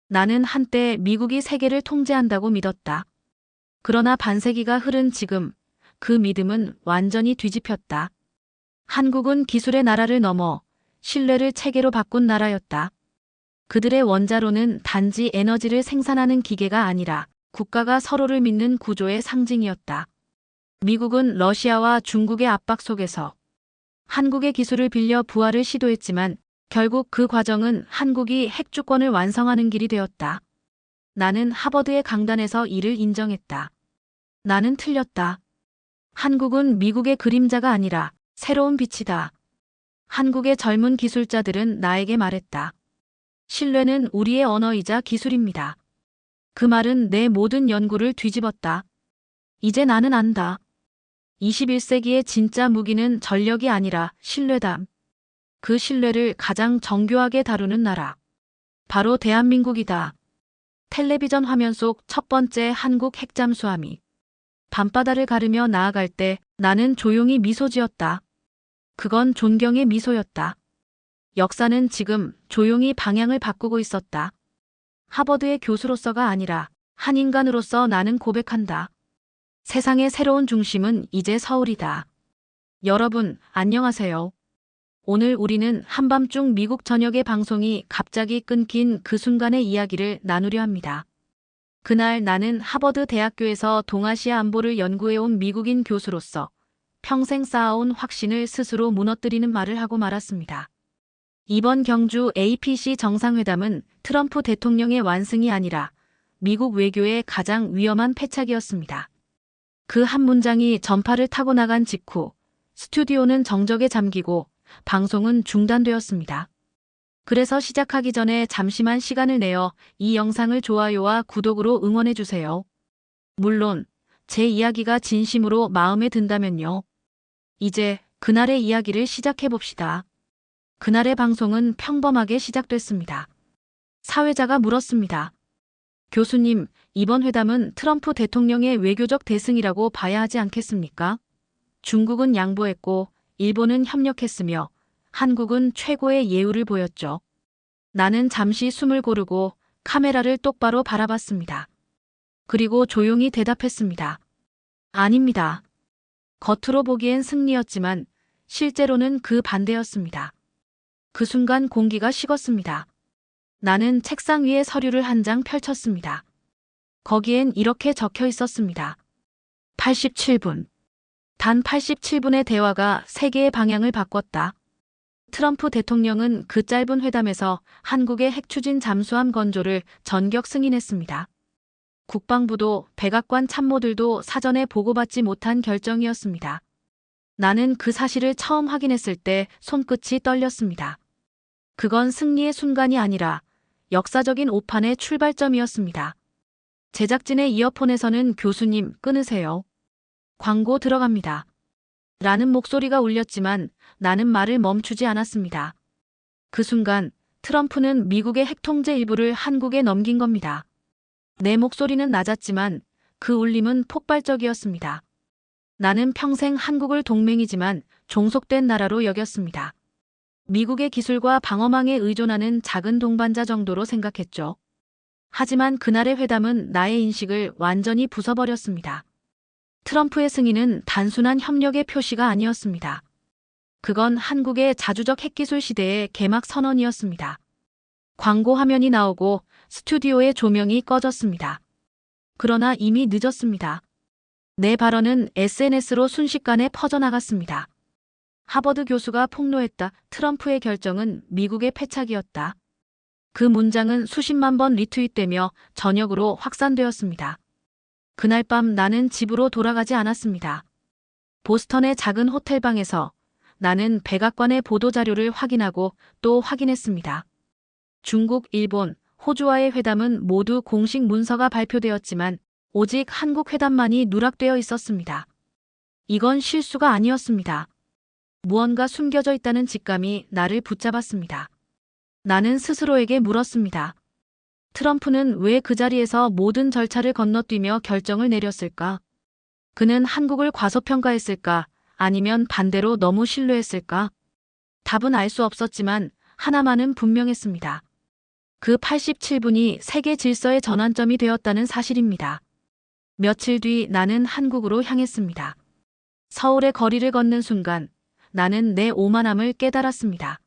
나는 한때 미국이 세계를 통제한다고 믿었다. 그러나 반세기가 흐른 지금 그 믿음은 완전히 뒤집혔다. 한국은 기술의 나라를 넘어 신뢰를 체계로 바꾼 나라였다. 그들의 원자로는 단지 에너지를 생산하는 기계가 아니라 국가가 서로를 믿는 구조의 상징이었다. 미국은 러시아와 중국의 압박 속에서 한국의 기술을 빌려 부활을 시도했지만 결국 그 과정은 한국이 핵주권을 완성하는 길이 되었다. 나는 하버드의 강단에서 이를 인정했다. 나는 틀렸다. 한국은 미국의 그림자가 아니라 새로운 빛이다. 한국의 젊은 기술자들은 나에게 말했다. 신뢰는 우리의 언어이자 기술입니다. 그 말은 내 모든 연구를 뒤집었다. 이제 나는 안다. 21세기의 진짜 무기는 전력이 아니라 신뢰다. 그 신뢰를 가장 정교하게 다루는 나라. 바로 대한민국이다. 텔레비전 화면 속 첫 번째 한국 핵잠수함이 밤바다를 가르며 나아갈 때 나는 조용히 미소 지었다. 그건 존경의 미소였다. 역사는 지금 조용히 방향을 바꾸고 있었다. 하버드의 교수로서가 아니라 한 인간으로서 나는 고백한다. 세상의 새로운 중심은 이제 서울이다. 여러분, 안녕하세요. 오늘 우리는 한밤중 미국 전역의 방송이 갑자기 끊긴 그 순간의 이야기를 나누려 합니다. 그날 나는 하버드 대학교에서 동아시아 안보를 연구해온 미국인 교수로서 평생 쌓아온 확신을 스스로 무너뜨리는 말을 하고 말았습니다. 이번 경주 APC 정상회담은 트럼프 대통령의 완승이 아니라 미국 외교의 가장 위험한 패착이었습니다. 그 한 문장이 전파를 타고 나간 직후 스튜디오는 정적에 잠기고 방송은 중단되었습니다. 그래서 시작하기 전에 잠시만 시간을 내어 이 영상을 좋아요와 구독으로 응원해주세요. 물론 제 이야기가 진심으로 마음에 든다면요. 이제 그날의 이야기를 시작해봅시다. 그날의 방송은 평범하게 시작됐습니다. 사회자가 물었습니다. 교수님, 이번 회담은 트럼프 대통령의 외교적 대승이라고 봐야 하지 않겠습니까? 중국은 양보했고 일본은 협력했으며 한국은 최고의 예우를 보였죠. 나는 잠시 숨을 고르고 카메라를 똑바로 바라봤습니다. 그리고 조용히 대답했습니다. 아닙니다. 겉으로 보기엔 승리였지만 실제로는 그 반대였습니다. 그 순간 공기가 식었습니다. 나는 책상 위에 서류를 한 장 펼쳤습니다. 거기엔 이렇게 적혀 있었습니다. 87분. 단 87분의 대화가 세계의 방향을 바꿨다. 트럼프 대통령은 그 짧은 회담에서 한국의 핵추진 잠수함 건조를 전격 승인했습니다. 국방부도 백악관 참모들도 사전에 보고받지 못한 결정이었습니다. 나는 그 사실을 처음 확인했을 때 손끝이 떨렸습니다. 그건 승리의 순간이 아니라 역사적인 오판의 출발점이었습니다. 제작진의 이어폰에서는 교수님 끊으세요. 광고 들어갑니다. 라는 목소리가 울렸지만 나는 말을 멈추지 않았습니다. 그 순간 트럼프는 미국의 핵통제 일부를 한국에 넘긴 겁니다. 내 목소리는 낮았지만 그 울림은 폭발적이었습니다. 나는 평생 한국을 동맹이지만 종속된 나라로 여겼습니다. 미국의 기술과 방어망에 의존하는 작은 동반자 정도로 생각했죠. 하지만 그날의 회담은 나의 인식을 완전히 부숴버렸습니다. 트럼프의 승인은 단순한 협력의 표시가 아니었습니다. 그건 한국의 자주적 핵기술 시대의 개막 선언이었습니다. 광고 화면이 나오고 스튜디오의 조명이 꺼졌습니다. 그러나 이미 늦었습니다. 내 발언은 SNS로 순식간에 퍼져나갔습니다. 하버드 교수가 폭로했다. 트럼프의 결정은 미국의 패착이었다. 그 문장은 수십만 번 리트윗되며 전역으로 확산되었습니다. 그날 밤 나는 집으로 돌아가지 않았습니다. 보스턴의 작은 호텔방에서 나는 백악관의 보도자료를 확인하고 또 확인했습니다. 중국, 일본, 호주와의 회담은 모두 공식 문서가 발표되었지만 오직 한국 회담만이 누락되어 있었습니다. 이건 실수가 아니었습니다. 무언가 숨겨져 있다는 직감이 나를 붙잡았습니다. 나는 스스로에게 물었습니다. 트럼프는 왜 그 자리에서 모든 절차를 건너뛰며 결정을 내렸을까? 그는 한국을 과소평가했을까? 아니면 반대로 너무 신뢰했을까? 답은 알 수 없었지만 하나만은 분명했습니다. 그 87분이 세계 질서의 전환점이 되었다는 사실입니다. 며칠 뒤 나는 한국으로 향했습니다. 서울의 거리를 걷는 순간 나는 내 오만함을 깨달았습니다.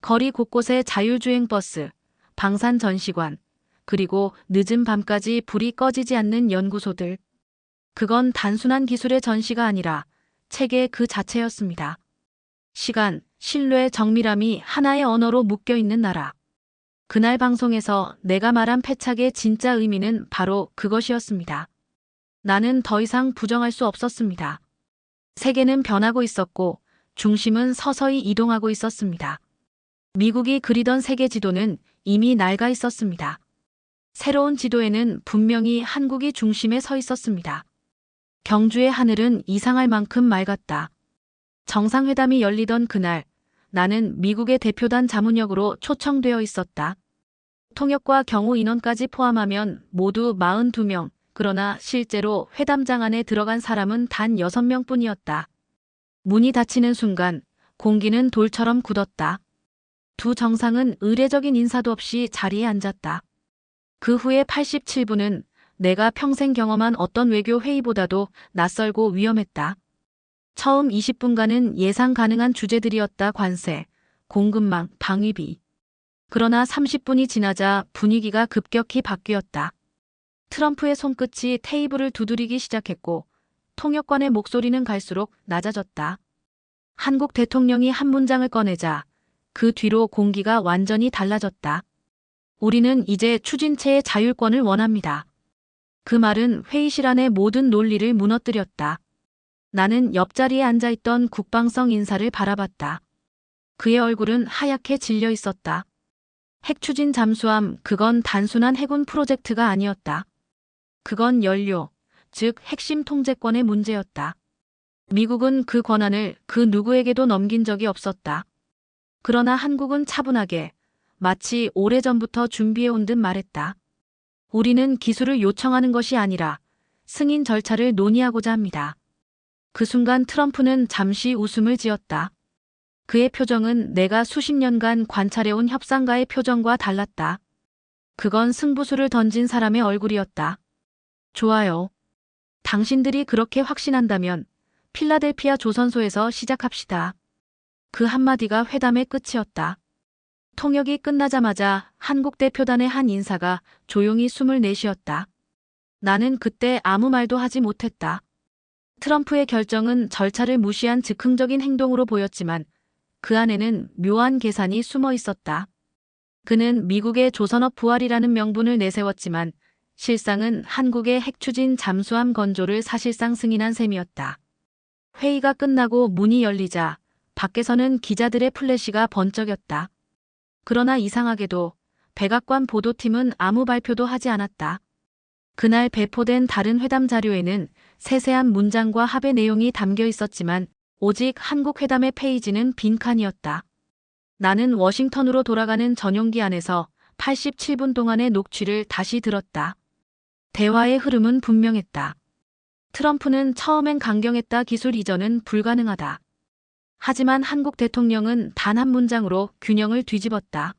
거리 곳곳에 자율주행 버스, 방산 전시관, 그리고 늦은 밤까지 불이 꺼지지 않는 연구소들. 그건 단순한 기술의 전시가 아니라 체계 그 자체였습니다. 시간, 신뢰, 정밀함이 하나의 언어로 묶여있는 나라. 그날 방송에서 내가 말한 패착의 진짜 의미는 바로 그것이었습니다. 나는 더 이상 부정할 수 없었습니다. 세계는 변하고 있었고 중심은 서서히 이동하고 있었습니다. 미국이 그리던 세계 지도는 이미 낡아 있었습니다. 새로운 지도에는 분명히 한국이 중심에 서 있었습니다. 경주의 하늘은 이상할 만큼 맑았다. 정상회담이 열리던 그날, 나는 미국의 대표단 자문역으로 초청되어 있었다. 통역과 경호 인원까지 포함하면 모두 42명, 그러나 실제로 회담장 안에 들어간 사람은 단 6명뿐이었다. 문이 닫히는 순간 공기는 돌처럼 굳었다. 두 정상은 의례적인 인사도 없이 자리에 앉았다. 그 후에 87분은 내가 평생 경험한 어떤 외교 회의보다도 낯설고 위험했다. 처음 20분간은 예상 가능한 주제들이었다. 관세, 공급망, 방위비. 그러나 30분이 지나자 분위기가 급격히 바뀌었다. 트럼프의 손끝이 테이블을 두드리기 시작했고 통역관의 목소리는 갈수록 낮아졌다. 한국 대통령이 한 문장을 꺼내자 그 뒤로 공기가 완전히 달라졌다. 우리는 이제 추진체의 자율권을 원합니다. 그 말은 회의실 안의 모든 논리를 무너뜨렸다. 나는 옆자리에 앉아있던 국방성 인사를 바라봤다. 그의 얼굴은 하얗게 질려 있었다. 핵추진 잠수함, 그건 단순한 해군 프로젝트가 아니었다. 그건 연료, 즉 핵심 통제권의 문제였다. 미국은 그 권한을 그 누구에게도 넘긴 적이 없었다. 그러나 한국은 차분하게, 마치 오래전부터 준비해온 듯 말했다. 우리는 기술을 요청하는 것이 아니라 승인 절차를 논의하고자 합니다. 그 순간 트럼프는 잠시 웃음을 지었다. 그의 표정은 내가 수십 년간 관찰해온 협상가의 표정과 달랐다. 그건 승부수를 던진 사람의 얼굴이었다. 좋아요. 당신들이 그렇게 확신한다면 필라델피아 조선소에서 시작합시다. 그 한마디가 회담의 끝이었다. 통역이 끝나자마자 한국 대표단의 한 인사가 조용히 숨을 내쉬었다. 나는 그때 아무 말도 하지 못했다. 트럼프의 결정은 절차를 무시한 즉흥적인 행동으로 보였지만 그 안에는 묘한 계산이 숨어 있었다. 그는 미국의 조선업 부활이라는 명분을 내세웠지만 실상은 한국의 핵추진 잠수함 건조를 사실상 승인한 셈이었다. 회의가 끝나고 문이 열리자 밖에서는 기자들의 플래시가 번쩍였다. 그러나 이상하게도 백악관 보도팀은 아무 발표도 하지 않았다. 그날 배포된 다른 회담 자료에는 세세한 문장과 합의 내용이 담겨 있었지만 오직 한국 회담의 페이지는 빈칸이었다. 나는 워싱턴으로 돌아가는 전용기 안에서 87분 동안의 녹취를 다시 들었다. 대화의 흐름은 분명했다. 트럼프는 처음엔 강경했다. 기술 이전은 불가능하다. 하지만 한국 대통령은 단 한 문장으로 균형을 뒤집었다.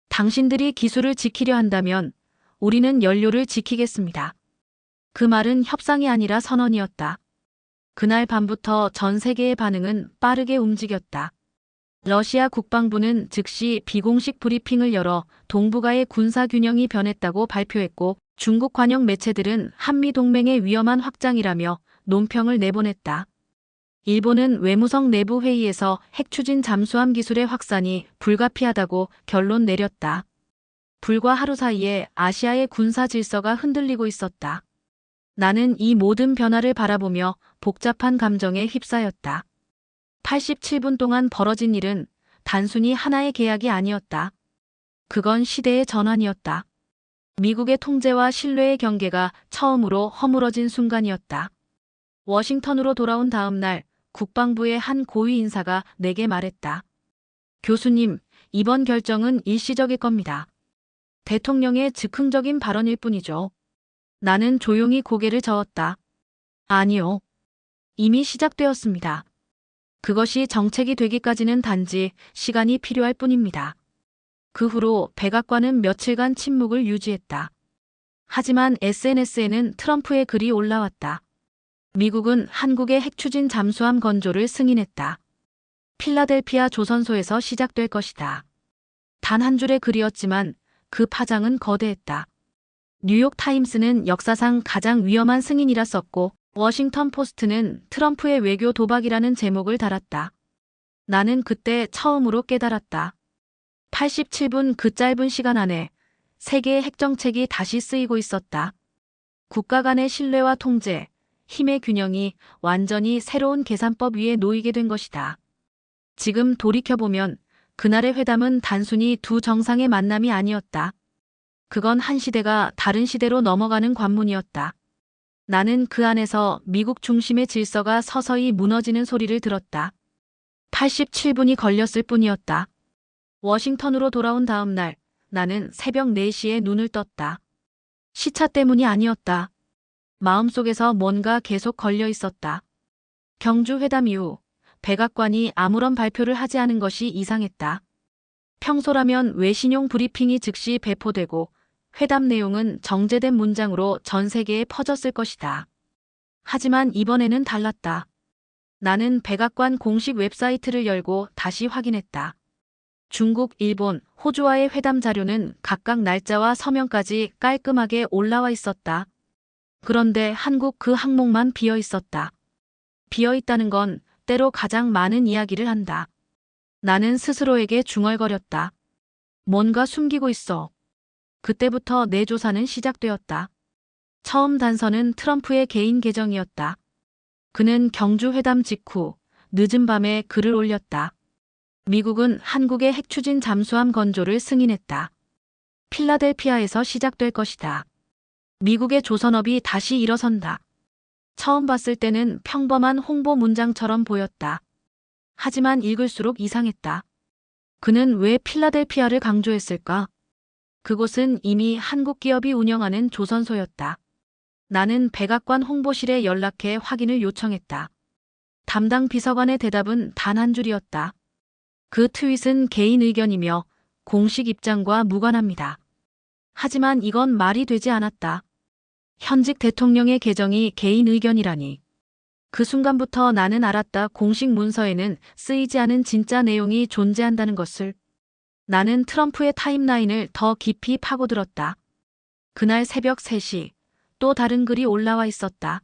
당신들이 기술을 지키려 한다면 우리는 연료를 지키겠습니다. 그 말은 협상이 아니라 선언이었다. 그날 밤부터 전 세계의 반응은 빠르게 움직였다. 러시아 국방부는 즉시 비공식 브리핑을 열어 동북아의 군사 균형이 변했다고 발표했고 중국 관영 매체들은 한미 동맹의 위험한 확장이라며 논평을 내보냈다. 일본은 외무성 내부 회의에서 핵추진 잠수함 기술의 확산이 불가피하다고 결론 내렸다. 불과 하루 사이에 아시아의 군사 질서가 흔들리고 있었다. 나는 이 모든 변화를 바라보며 복잡한 감정에 휩싸였다. 87분 동안 벌어진 일은 단순히 하나의 계약이 아니었다. 그건 시대의 전환이었다. 미국의 통제와 신뢰의 경계가 처음으로 허물어진 순간이었다. 워싱턴으로 돌아온 다음 날 국방부의 한 고위 인사가 내게 말했다. 교수님, 이번 결정은 일시적일 겁니다. 대통령의 즉흥적인 발언일 뿐이죠. 나는 조용히 고개를 저었다. 아니요. 이미 시작되었습니다. 그것이 정책이 되기까지는 단지 시간이 필요할 뿐입니다. 그 후로 백악관은 며칠간 침묵을 유지했다. 하지만 SNS에는 트럼프의 글이 올라왔다. 미국은 한국의 핵추진 잠수함 건조를 승인했다. 필라델피아 조선소에서 시작될 것이다. 단 한 줄의 글이었지만 그 파장은 거대했다. 뉴욕 타임스는 역사상 가장 위험한 승인이라 썼고 워싱턴 포스트는 트럼프의 외교 도박이라는 제목을 달았다. 나는 그때 처음으로 깨달았다. 87분 그 짧은 시간 안에 세계의 핵정책이 다시 쓰이고 있었다. 국가 간의 신뢰와 통제, 힘의 균형이 완전히 새로운 계산법 위에 놓이게 된 것이다. 지금 돌이켜보면 그날의 회담은 단순히 두 정상의 만남이 아니었다. 그건 한 시대가 다른 시대로 넘어가는 관문이었다. 나는 그 안에서 미국 중심의 질서가 서서히 무너지는 소리를 들었다. 87분이 걸렸을 뿐이었다. 워싱턴으로 돌아온 다음 날, 나는 새벽 4시에 눈을 떴다. 시차 때문이 아니었다. 마음속에서 뭔가 계속 걸려 있었다. 경주 회담 이후 백악관이 아무런 발표를 하지 않은 것이 이상했다. 평소라면 외신용 브리핑이 즉시 배포되고 회담 내용은 정제된 문장으로 전 세계에 퍼졌을 것이다. 하지만 이번에는 달랐다. 나는 백악관 공식 웹사이트를 열고 다시 확인했다. 중국, 일본, 호주와의 회담 자료는 각각 날짜와 서명까지 깔끔하게 올라와 있었다. 그런데 한국 그 항목만 비어 있었다. 비어 있다는 건 때로 가장 많은 이야기를 한다. 나는 스스로에게 중얼거렸다. 뭔가 숨기고 있어. 그때부터 내 조사는 시작되었다. 처음 단서는 트럼프의 개인 계정이었다. 그는 경주 회담 직후 늦은 밤에 글을 올렸다. 미국은 한국의 핵추진 잠수함 건조를 승인했다. 필라델피아에서 시작될 것이다. 미국의 조선업이 다시 일어선다. 처음 봤을 때는 평범한 홍보 문장처럼 보였다. 하지만 읽을수록 이상했다. 그는 왜 필라델피아를 강조했을까? 그곳은 이미 한국 기업이 운영하는 조선소였다. 나는 백악관 홍보실에 연락해 확인을 요청했다. 담당 비서관의 대답은 단 한 줄이었다. 그 트윗은 개인 의견이며 공식 입장과 무관합니다. 하지만 이건 말이 되지 않았다. 현직 대통령의 계정이 개인 의견이라니. 그 순간부터 나는 알았다. 공식 문서에는 쓰이지 않은 진짜 내용이 존재한다는 것을. 나는 트럼프의 타임라인을 더 깊이 파고들었다. 그날 새벽 3시 또 다른 글이 올라와 있었다.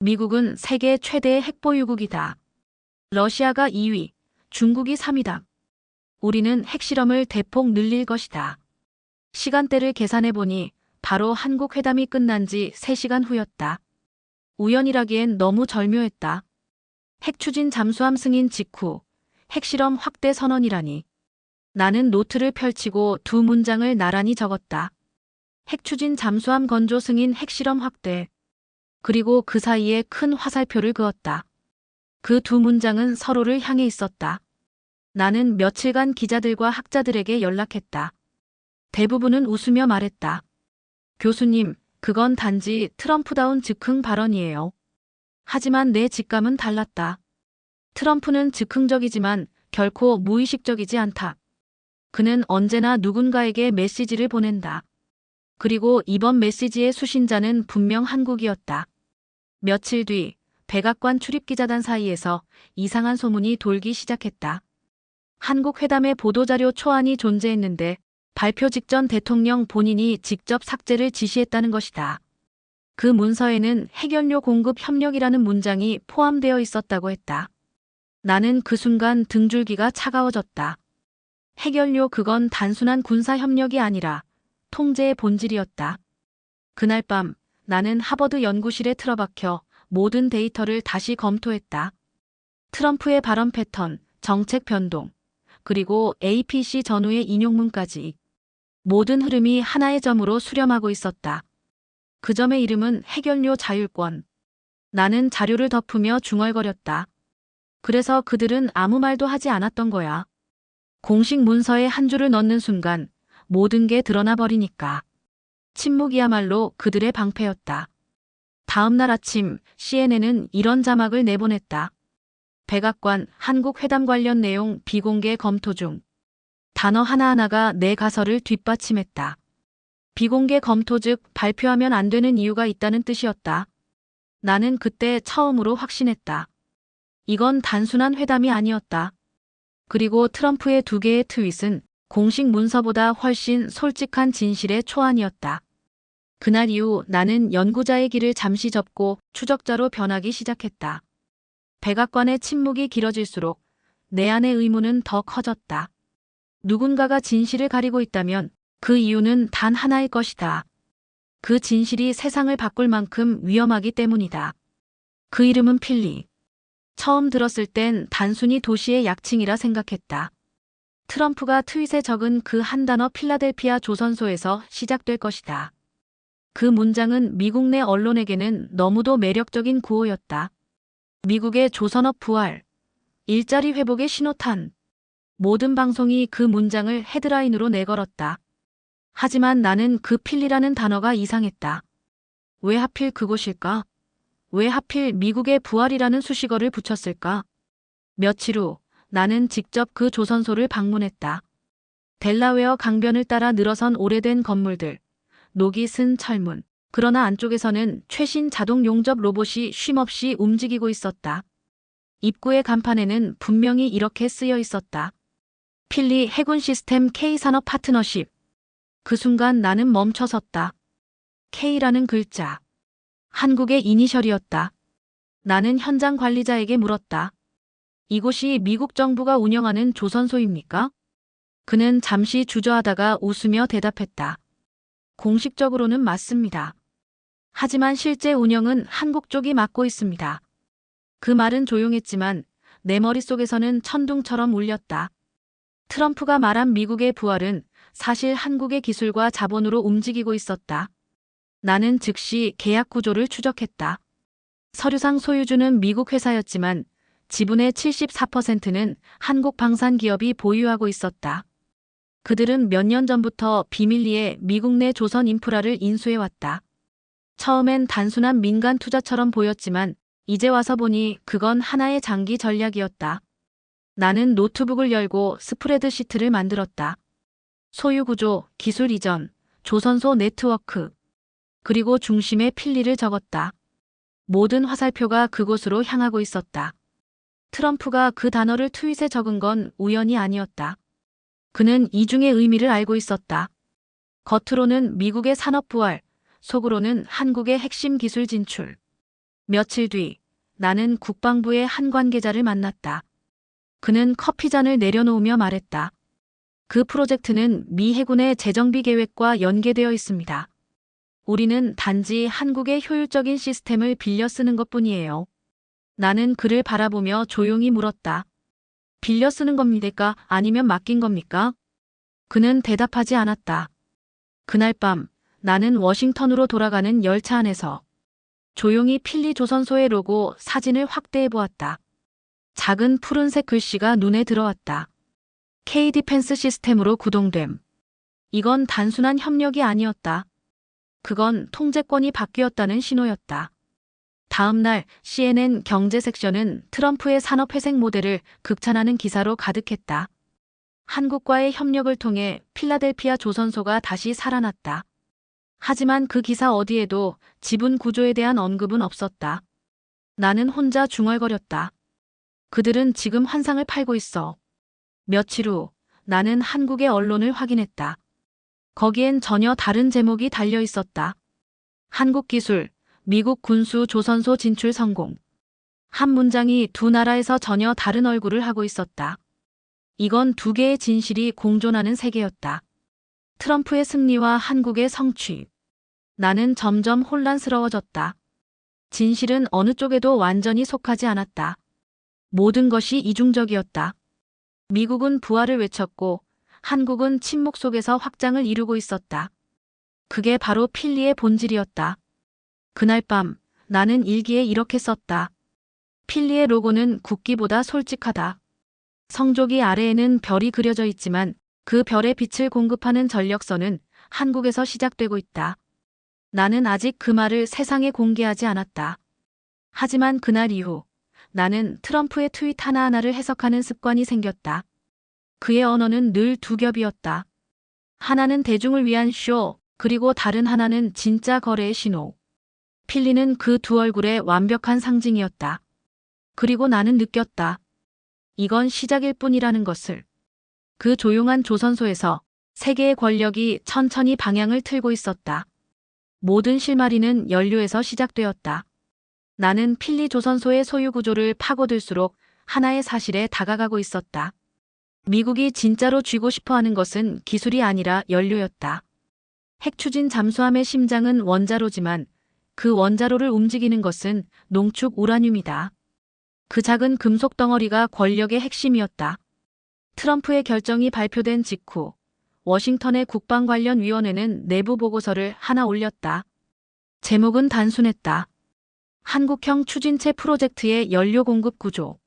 미국은 세계 최대의 핵보유국이다. 러시아가 2위, 중국이 3위다. 우리는 핵실험을 대폭 늘릴 것이다. 시간대를 계산해보니 바로 한국 회담이 끝난 지 3시간 후였다. 우연이라기엔 너무 절묘했다. 핵추진 잠수함 승인 직후 핵실험 확대 선언이라니. 나는 노트를 펼치고 두 문장을 나란히 적었다. 핵추진 잠수함 건조 승인 핵실험 확대. 그리고 그 사이에 큰 화살표를 그었다. 그 두 문장은 서로를 향해 있었다. 나는 며칠간 기자들과 학자들에게 연락했다. 대부분은 웃으며 말했다. 교수님, 그건 단지 트럼프다운 즉흥 발언이에요. 하지만 내 직감은 달랐다. 트럼프는 즉흥적이지만 결코 무의식적이지 않다. 그는 언제나 누군가에게 메시지를 보낸다. 그리고 이번 메시지의 수신자는 분명 한국이었다. 며칠 뒤 백악관 출입기자단 사이에서 이상한 소문이 돌기 시작했다. 한국 회담의 보도자료 초안이 존재했는데 발표 직전 대통령 본인이 직접 삭제를 지시했다는 것이다. 그 문서에는 핵연료 공급 협력이라는 문장이 포함되어 있었다고 했다. 나는 그 순간 등줄기가 차가워졌다. 핵연료 그건 단순한 군사 협력이 아니라 통제의 본질이었다. 그날 밤 나는 하버드 연구실에 틀어박혀 모든 데이터를 다시 검토했다. 트럼프의 발언 패턴, 정책 변동, 그리고 APC 전후의 인용문까지. 모든 흐름이 하나의 점으로 수렴하고 있었다. 그 점의 이름은 핵연료 자율권. 나는 자료를 덮으며 중얼거렸다. 그래서 그들은 아무 말도 하지 않았던 거야. 공식 문서에 한 줄을 넣는 순간 모든 게 드러나 버리니까. 침묵이야말로 그들의 방패였다. 다음 날 아침 CNN은 이런 자막을 내보냈다. 백악관 한국 회담 관련 내용 비공개 검토 중. 단어 하나하나가 내 가설을 뒷받침했다. 비공개 검토 즉 발표하면 안 되는 이유가 있다는 뜻이었다. 나는 그때 처음으로 확신했다. 이건 단순한 회담이 아니었다. 그리고 트럼프의 2개의 트윗은 공식 문서보다 훨씬 솔직한 진실의 초안이었다. 그날 이후 나는 연구자의 길을 잠시 접고 추적자로 변하기 시작했다. 백악관의 침묵이 길어질수록 내 안의 의문은 더 커졌다. 누군가가 진실을 가리고 있다면 그 이유는 단 하나일 것이다. 그 진실이 세상을 바꿀 만큼 위험하기 때문이다. 그 이름은 필리. 처음 들었을 땐 단순히 도시의 약칭이라 생각했다. 트럼프가 트윗에 적은 그 한 단어 필라델피아 조선소에서 시작될 것이다. 그 문장은 미국 내 언론에게는 너무도 매력적인 구호였다. 미국의 조선업 부활, 일자리 회복의 신호탄. 모든 방송이 그 문장을 헤드라인으로 내걸었다. 하지만 나는 그 필리라는 단어가 이상했다. 왜 하필 그곳일까? 왜 하필 미국의 부활이라는 수식어를 붙였을까? 며칠 후 나는 직접 그 조선소를 방문했다. 델라웨어 강변을 따라 늘어선 오래된 건물들, 녹이 쓴 철문. 그러나 안쪽에서는 최신 자동 용접 로봇이 쉼없이 움직이고 있었다. 입구의 간판에는 분명히 이렇게 쓰여 있었다. 필리 해군 시스템 K산업 파트너십. 그 순간 나는 멈춰섰다. K라는 글자. 한국의 이니셜이었다. 나는 현장 관리자에게 물었다. 이곳이 미국 정부가 운영하는 조선소입니까? 그는 잠시 주저하다가 웃으며 대답했다. 공식적으로는 맞습니다. 하지만 실제 운영은 한국 쪽이 맡고 있습니다. 그 말은 조용했지만 내 머릿속에서는 천둥처럼 울렸다. 트럼프가 말한 미국의 부활은 사실 한국의 기술과 자본으로 움직이고 있었다. 나는 즉시 계약 구조를 추적했다. 서류상 소유주는 미국 회사였지만 지분의 74%는 한국 방산 기업이 보유하고 있었다. 그들은 몇 년 전부터 비밀리에 미국 내 조선 인프라를 인수해왔다. 처음엔 단순한 민간 투자처럼 보였지만 이제 와서 보니 그건 하나의 장기 전략이었다. 나는 노트북을 열고 스프레드시트를 만들었다. 소유 구조, 기술 이전, 조선소 네트워크, 그리고 중심에 필리를 적었다. 모든 화살표가 그곳으로 향하고 있었다. 트럼프가 그 단어를 트윗에 적은 건 우연이 아니었다. 그는 이중의 의미를 알고 있었다. 겉으로는 미국의 산업 부활, 속으로는 한국의 핵심 기술 진출. 며칠 뒤 나는 국방부의 한 관계자를 만났다. 그는 커피잔을 내려놓으며 말했다. 그 프로젝트는 미 해군의 재정비 계획과 연계되어 있습니다. 우리는 단지 한국의 효율적인 시스템을 빌려 쓰는 것뿐이에요. 나는 그를 바라보며 조용히 물었다. 빌려 쓰는 겁니까? 아니면 맡긴 겁니까? 그는 대답하지 않았다. 그날 밤 나는 워싱턴으로 돌아가는 열차 안에서 조용히 필리 조선소의 로고 사진을 확대해 보았다. 작은 푸른색 글씨가 눈에 들어왔다. K 디펜스 시스템으로 구동됨. 이건 단순한 협력이 아니었다. 그건 통제권이 바뀌었다는 신호였다. 다음 날 CNN 경제 섹션은 트럼프의 산업회색 모델을 극찬하는 기사로 가득했다. 한국과의 협력을 통해 필라델피아 조선소가 다시 살아났다. 하지만 그 기사 어디에도 지분 구조에 대한 언급은 없었다. 나는 혼자 중얼거렸다. 그들은 지금 환상을 팔고 있어. 며칠 후 나는 한국의 언론을 확인했다. 거기엔 전혀 다른 제목이 달려 있었다. 한국 기술, 미국 군수 조선소 진출 성공. 한 문장이 두 나라에서 전혀 다른 얼굴을 하고 있었다. 이건 2개의 진실이 공존하는 세계였다. 트럼프의 승리와 한국의 성취. 나는 점점 혼란스러워졌다. 진실은 어느 쪽에도 완전히 속하지 않았다. 모든 것이 이중적이었다. 미국은 부활을 외쳤고 한국은 침묵 속에서 확장을 이루고 있었다. 그게 바로 필리의 본질이었다. 그날 밤 나는 일기에 이렇게 썼다. 필리의 로고는 국기보다 솔직하다. 성조기 아래에는 별이 그려져 있지만 그 별의 빛을 공급하는 전력선은 한국에서 시작되고 있다. 나는 아직 그 말을 세상에 공개하지 않았다. 하지만 그날 이후 나는 트럼프의 트윗 하나하나를 해석하는 습관이 생겼다. 그의 언어는 늘 두 겹이었다. 하나는 대중을 위한 쇼, 그리고 다른 하나는 진짜 거래의 신호. 필리는 그 두 얼굴의 완벽한 상징이었다. 그리고 나는 느꼈다. 이건 시작일 뿐이라는 것을. 그 조용한 조선소에서 세계의 권력이 천천히 방향을 틀고 있었다. 모든 실마리는 연료에서 시작되었다. 나는 필리 조선소의 소유 구조를 파고들수록 하나의 사실에 다가가고 있었다. 미국이 진짜로 쥐고 싶어하는 것은 기술이 아니라 연료였다. 핵추진 잠수함의 심장은 원자로지만 그 원자로를 움직이는 것은 농축 우라늄이다. 그 작은 금속 덩어리가 권력의 핵심이었다. 트럼프의 결정이 발표된 직후 워싱턴의 국방관련위원회는 내부 보고서를 하나 올렸다. 제목은 단순했다. 한국형 추진체 프로젝트의 연료 공급 구조.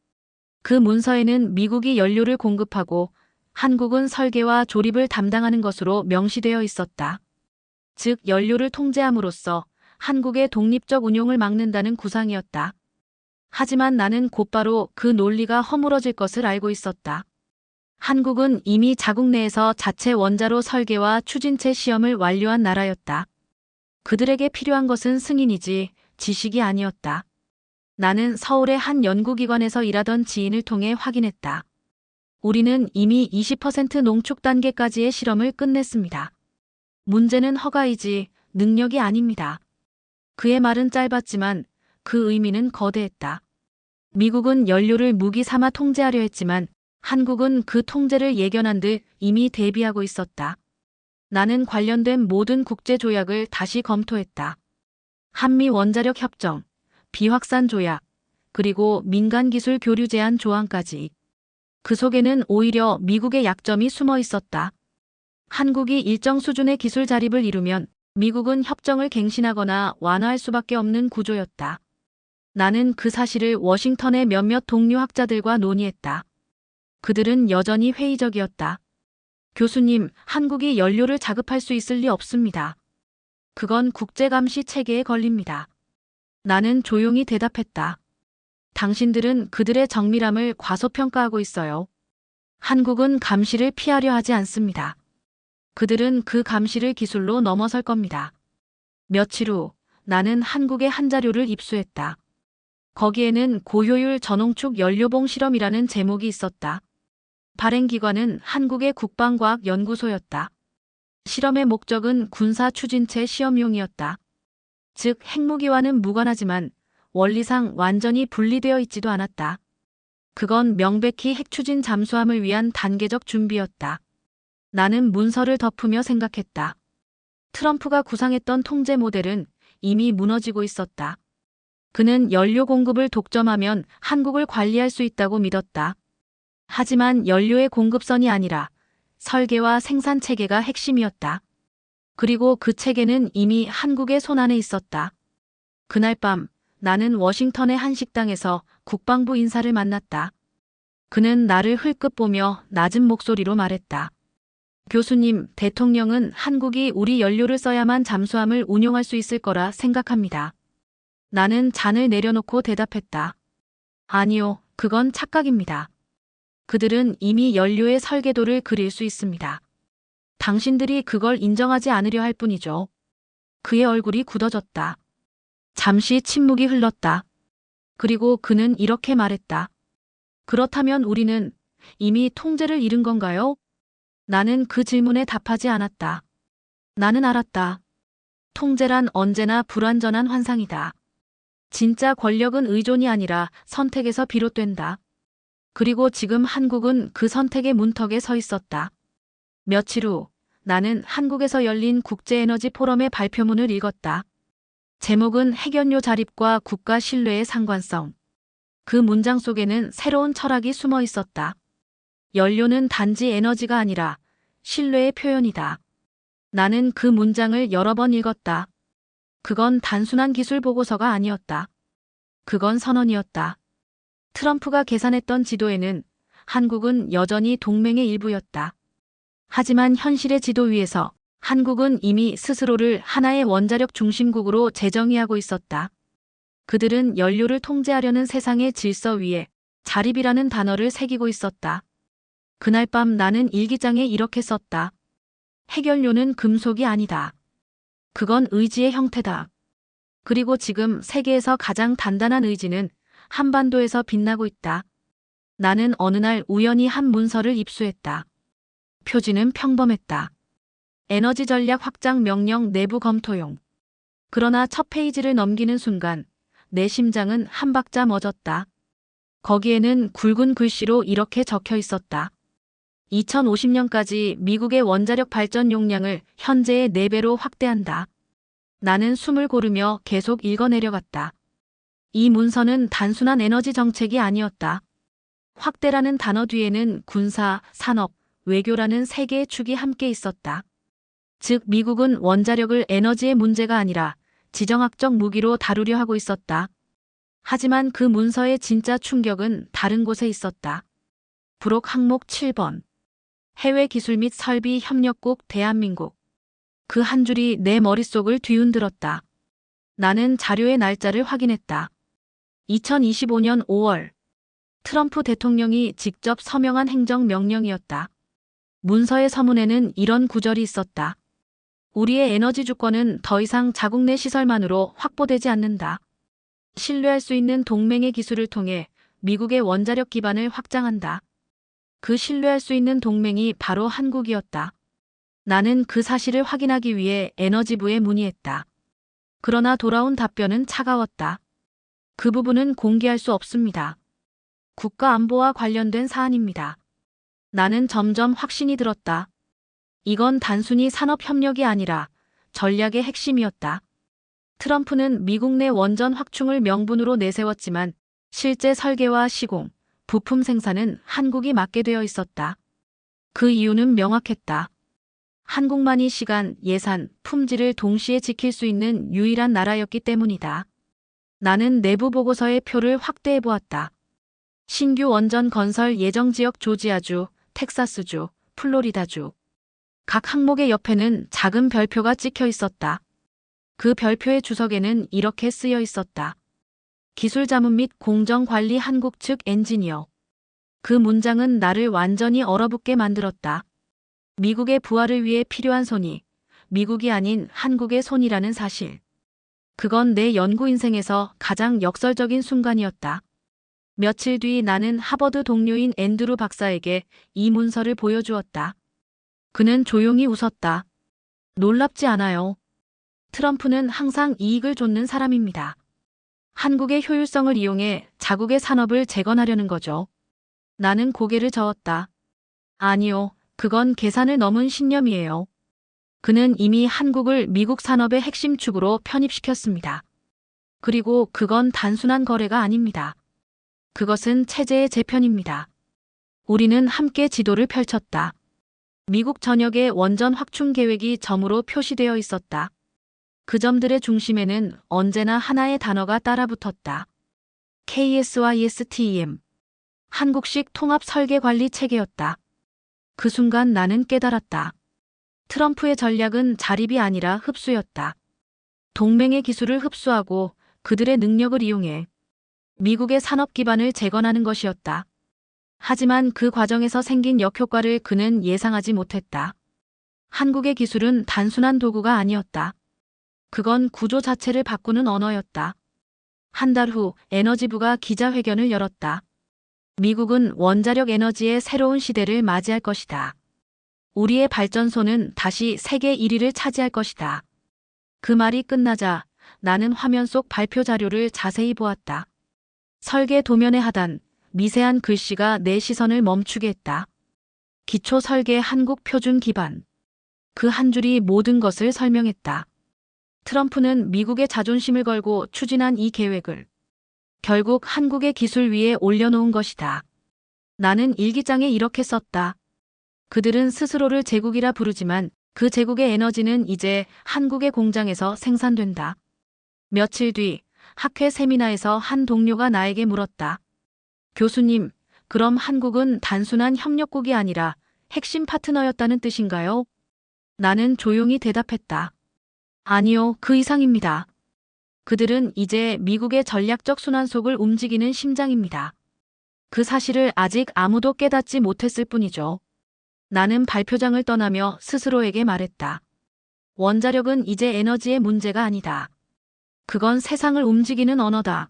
그 문서에는 미국이 연료를 공급하고 한국은 설계와 조립을 담당하는 것으로 명시되어 있었다. 즉 연료를 통제함으로써 한국의 독립적 운용을 막는다는 구상이었다. 하지만 나는 곧바로 그 논리가 허물어질 것을 알고 있었다. 한국은 이미 자국 내에서 자체 원자로 설계와 추진체 시험을 완료한 나라였다. 그들에게 필요한 것은 승인이지 지식이 아니었다. 나는 서울의 한 연구기관에서 일하던 지인을 통해 확인했다. 우리는 이미 20% 농축 단계까지의 실험을 끝냈습니다. 문제는 허가이지 능력이 아닙니다. 그의 말은 짧았지만 그 의미는 거대했다. 미국은 연료를 무기 삼아 통제하려 했지만 한국은 그 통제를 예견한 듯 이미 대비하고 있었다. 나는 관련된 모든 국제조약을 다시 검토했다. 한미 원자력 협정, 비확산 조약, 그리고 민간기술 교류 제한 조항까지. 그 속에는 오히려 미국의 약점이 숨어 있었다. 한국이 일정 수준의 기술 자립을 이루면 미국은 협정을 갱신하거나 완화할 수밖에 없는 구조였다. 나는 그 사실을 워싱턴의 몇몇 동료 학자들과 논의했다. 그들은 여전히 회의적이었다. 교수님, 한국이 연료를 자급할 수 있을 리 없습니다. 그건 국제감시 체계에 걸립니다. 나는 조용히 대답했다. 당신들은 그들의 정밀함을 과소평가하고 있어요. 한국은 감시를 피하려 하지 않습니다. 그들은 그 감시를 기술로 넘어설 겁니다. 며칠 후 나는 한국의 한 자료를 입수했다. 거기에는 고효율 전홍축 연료봉 실험이라는 제목이 있었다. 발행기관은 한국의 국방과학연구소였다. 실험의 목적은 군사 추진체 시험용이었다. 즉 핵무기와는 무관하지만 원리상 완전히 분리되어 있지도 않았다. 그건 명백히 핵추진 잠수함을 위한 단계적 준비였다. 나는 문서를 덮으며 생각했다. 트럼프가 구상했던 통제 모델은 이미 무너지고 있었다. 그는 연료 공급을 독점하면 한국을 관리할 수 있다고 믿었다. 하지만 연료의 공급선이 아니라 설계와 생산 체계가 핵심이었다. 그리고 그 체계는 이미 한국의 손안에 있었다. 그날 밤 나는 워싱턴의 한 식당에서 국방부 인사를 만났다. 그는 나를 흘끗 보며 낮은 목소리로 말했다. 교수님, 대통령은 한국이 우리 연료를 써야만 잠수함을 운용할 수 있을 거라 생각합니다. 나는 잔을 내려놓고 대답했다. 아니요, 그건 착각입니다. 그들은 이미 연료의 설계도를 그릴 수 있습니다. 당신들이 그걸 인정하지 않으려 할 뿐이죠. 그의 얼굴이 굳어졌다. 잠시 침묵이 흘렀다. 그리고 그는 이렇게 말했다. 그렇다면 우리는 이미 통제를 잃은 건가요? 나는 그 질문에 답하지 않았다. 나는 알았다. 통제란 언제나 불완전한 환상이다. 진짜 권력은 의존이 아니라 선택에서 비롯된다. 그리고 지금 한국은 그 선택의 문턱에 서 있었다. 며칠 후 나는 한국에서 열린 국제에너지 포럼의 발표문을 읽었다. 제목은 핵연료 자립과 국가 신뢰의 상관성. 그 문장 속에는 새로운 철학이 숨어 있었다. 연료는 단지 에너지가 아니라 신뢰의 표현이다. 나는 그 문장을 여러 번 읽었다. 그건 단순한 기술 보고서가 아니었다. 그건 선언이었다. 트럼프가 계산했던 지도에는 한국은 여전히 동맹의 일부였다. 하지만 현실의 지도 위에서 한국은 이미 스스로를 하나의 원자력 중심국으로 재정의하고 있었다. 그들은 연료를 통제하려는 세상의 질서 위에 자립이라는 단어를 새기고 있었다. 그날 밤 나는 일기장에 이렇게 썼다. 해결료는 금속이 아니다. 그건 의지의 형태다. 그리고 지금 세계에서 가장 단단한 의지는 한반도에서 빛나고 있다. 나는 어느 날 우연히 한 문서를 입수했다. 표지는 평범했다. 에너지 전략 확장 명령 내부 검토용. 그러나 첫 페이지를 넘기는 순간 내 심장은 한 박자 멎었다. 거기에는 굵은 글씨로 이렇게 적혀 있었다. 2050년까지 미국의 원자력 발전 용량을 현재의 4배로 확대한다. 나는 숨을 고르며 계속 읽어내려갔다. 이 문서는 단순한 에너지 정책이 아니었다. 확대라는 단어 뒤에는 군사, 산업, 외교라는 3개의 축이 함께 있었다. 즉 미국은 원자력을 에너지의 문제가 아니라 지정학적 무기로 다루려 하고 있었다. 하지만 그 문서의 진짜 충격은 다른 곳에 있었다. 부록 항목 7번. 해외 기술 및 설비 협력국 대한민국. 그 한 줄이 내 머릿속을 뒤흔들었다. 나는 자료의 날짜를 확인했다. 2025년 5월. 트럼프 대통령이 직접 서명한 행정명령이었다. 문서의 서문에는 이런 구절이 있었다. 우리의 에너지 주권은 더 이상 자국 내 시설만으로 확보되지 않는다. 신뢰할 수 있는 동맹의 기술을 통해 미국의 원자력 기반을 확장한다. 그 신뢰할 수 있는 동맹이 바로 한국이었다. 나는 그 사실을 확인하기 위해 에너지부에 문의했다. 그러나 돌아온 답변은 차가웠다. 그 부분은 공개할 수 없습니다. 국가 안보와 관련된 사안입니다. 나는 점점 확신이 들었다. 이건 단순히 산업 협력이 아니라 전략의 핵심이었다. 트럼프는 미국 내 원전 확충을 명분으로 내세웠지만 실제 설계와 시공, 부품 생산은 한국이 맡게 되어 있었다. 그 이유는 명확했다. 한국만이 시간, 예산, 품질을 동시에 지킬 수 있는 유일한 나라였기 때문이다. 나는 내부 보고서의 표를 확대해 보았다. 신규 원전 건설 예정 지역 조지아주, 텍사스주, 플로리다주. 각 항목의 옆에는 작은 별표가 찍혀 있었다. 그 별표의 주석에는 이렇게 쓰여 있었다. 기술 자문 및 공정 관리 한국 측 엔지니어. 그 문장은 나를 완전히 얼어붙게 만들었다. 미국의 부활을 위해 필요한 손이 미국이 아닌 한국의 손이라는 사실. 그건 내 연구 인생에서 가장 역설적인 순간이었다. 며칠 뒤 나는 하버드 동료인 앤드루 박사에게 이 문서를 보여주었다. 그는 조용히 웃었다. 놀랍지 않아요. 트럼프는 항상 이익을 좇는 사람입니다. 한국의 효율성을 이용해 자국의 산업을 재건하려는 거죠. 나는 고개를 저었다. 아니요, 그건 계산을 넘은 신념이에요. 그는 이미 한국을 미국 산업의 핵심 축으로 편입시켰습니다. 그리고 그건 단순한 거래가 아닙니다. 그것은 체제의 재편입니다. 우리는 함께 지도를 펼쳤다. 미국 전역의 원전 확충 계획이 점으로 표시되어 있었다. 그 점들의 중심에는 언제나 하나의 단어가 따라붙었다. KSYSTEM. 한국식 통합 설계 관리 체계였다. 그 순간 나는 깨달았다. 트럼프의 전략은 자립이 아니라 흡수였다. 동맹의 기술을 흡수하고 그들의 능력을 이용해 미국의 산업 기반을 재건하는 것이었다. 하지만 그 과정에서 생긴 역효과를 그는 예상하지 못했다. 한국의 기술은 단순한 도구가 아니었다. 그건 구조 자체를 바꾸는 언어였다. 한 달 후 에너지부가 기자회견을 열었다. 미국은 원자력 에너지의 새로운 시대를 맞이할 것이다. 우리의 발전소는 다시 세계 1위를 차지할 것이다. 그 말이 끝나자 나는 화면 속 발표 자료를 자세히 보았다. 설계 도면의 하단, 미세한 글씨가 내 시선을 멈추게 했다. 기초 설계 한국 표준 기반. 그 한 줄이 모든 것을 설명했다. 트럼프는 미국의 자존심을 걸고 추진한 이 계획을 결국 한국의 기술 위에 올려놓은 것이다. 나는 일기장에 이렇게 썼다. 그들은 스스로를 제국이라 부르지만 그 제국의 에너지는 이제 한국의 공장에서 생산된다. 며칠 뒤 학회 세미나에서 한 동료가 나에게 물었다. 교수님, 그럼 한국은 단순한 협력국이 아니라 핵심 파트너였다는 뜻인가요? 나는 조용히 대답했다. 아니요, 그 이상입니다. 그들은 이제 미국의 전략적 순환속을 움직이는 심장입니다. 그 사실을 아직 아무도 깨닫지 못했을 뿐이죠. 나는 발표장을 떠나며 스스로에게 말했다. 원자력은 이제 에너지의 문제가 아니다. 그건 세상을 움직이는 언어다.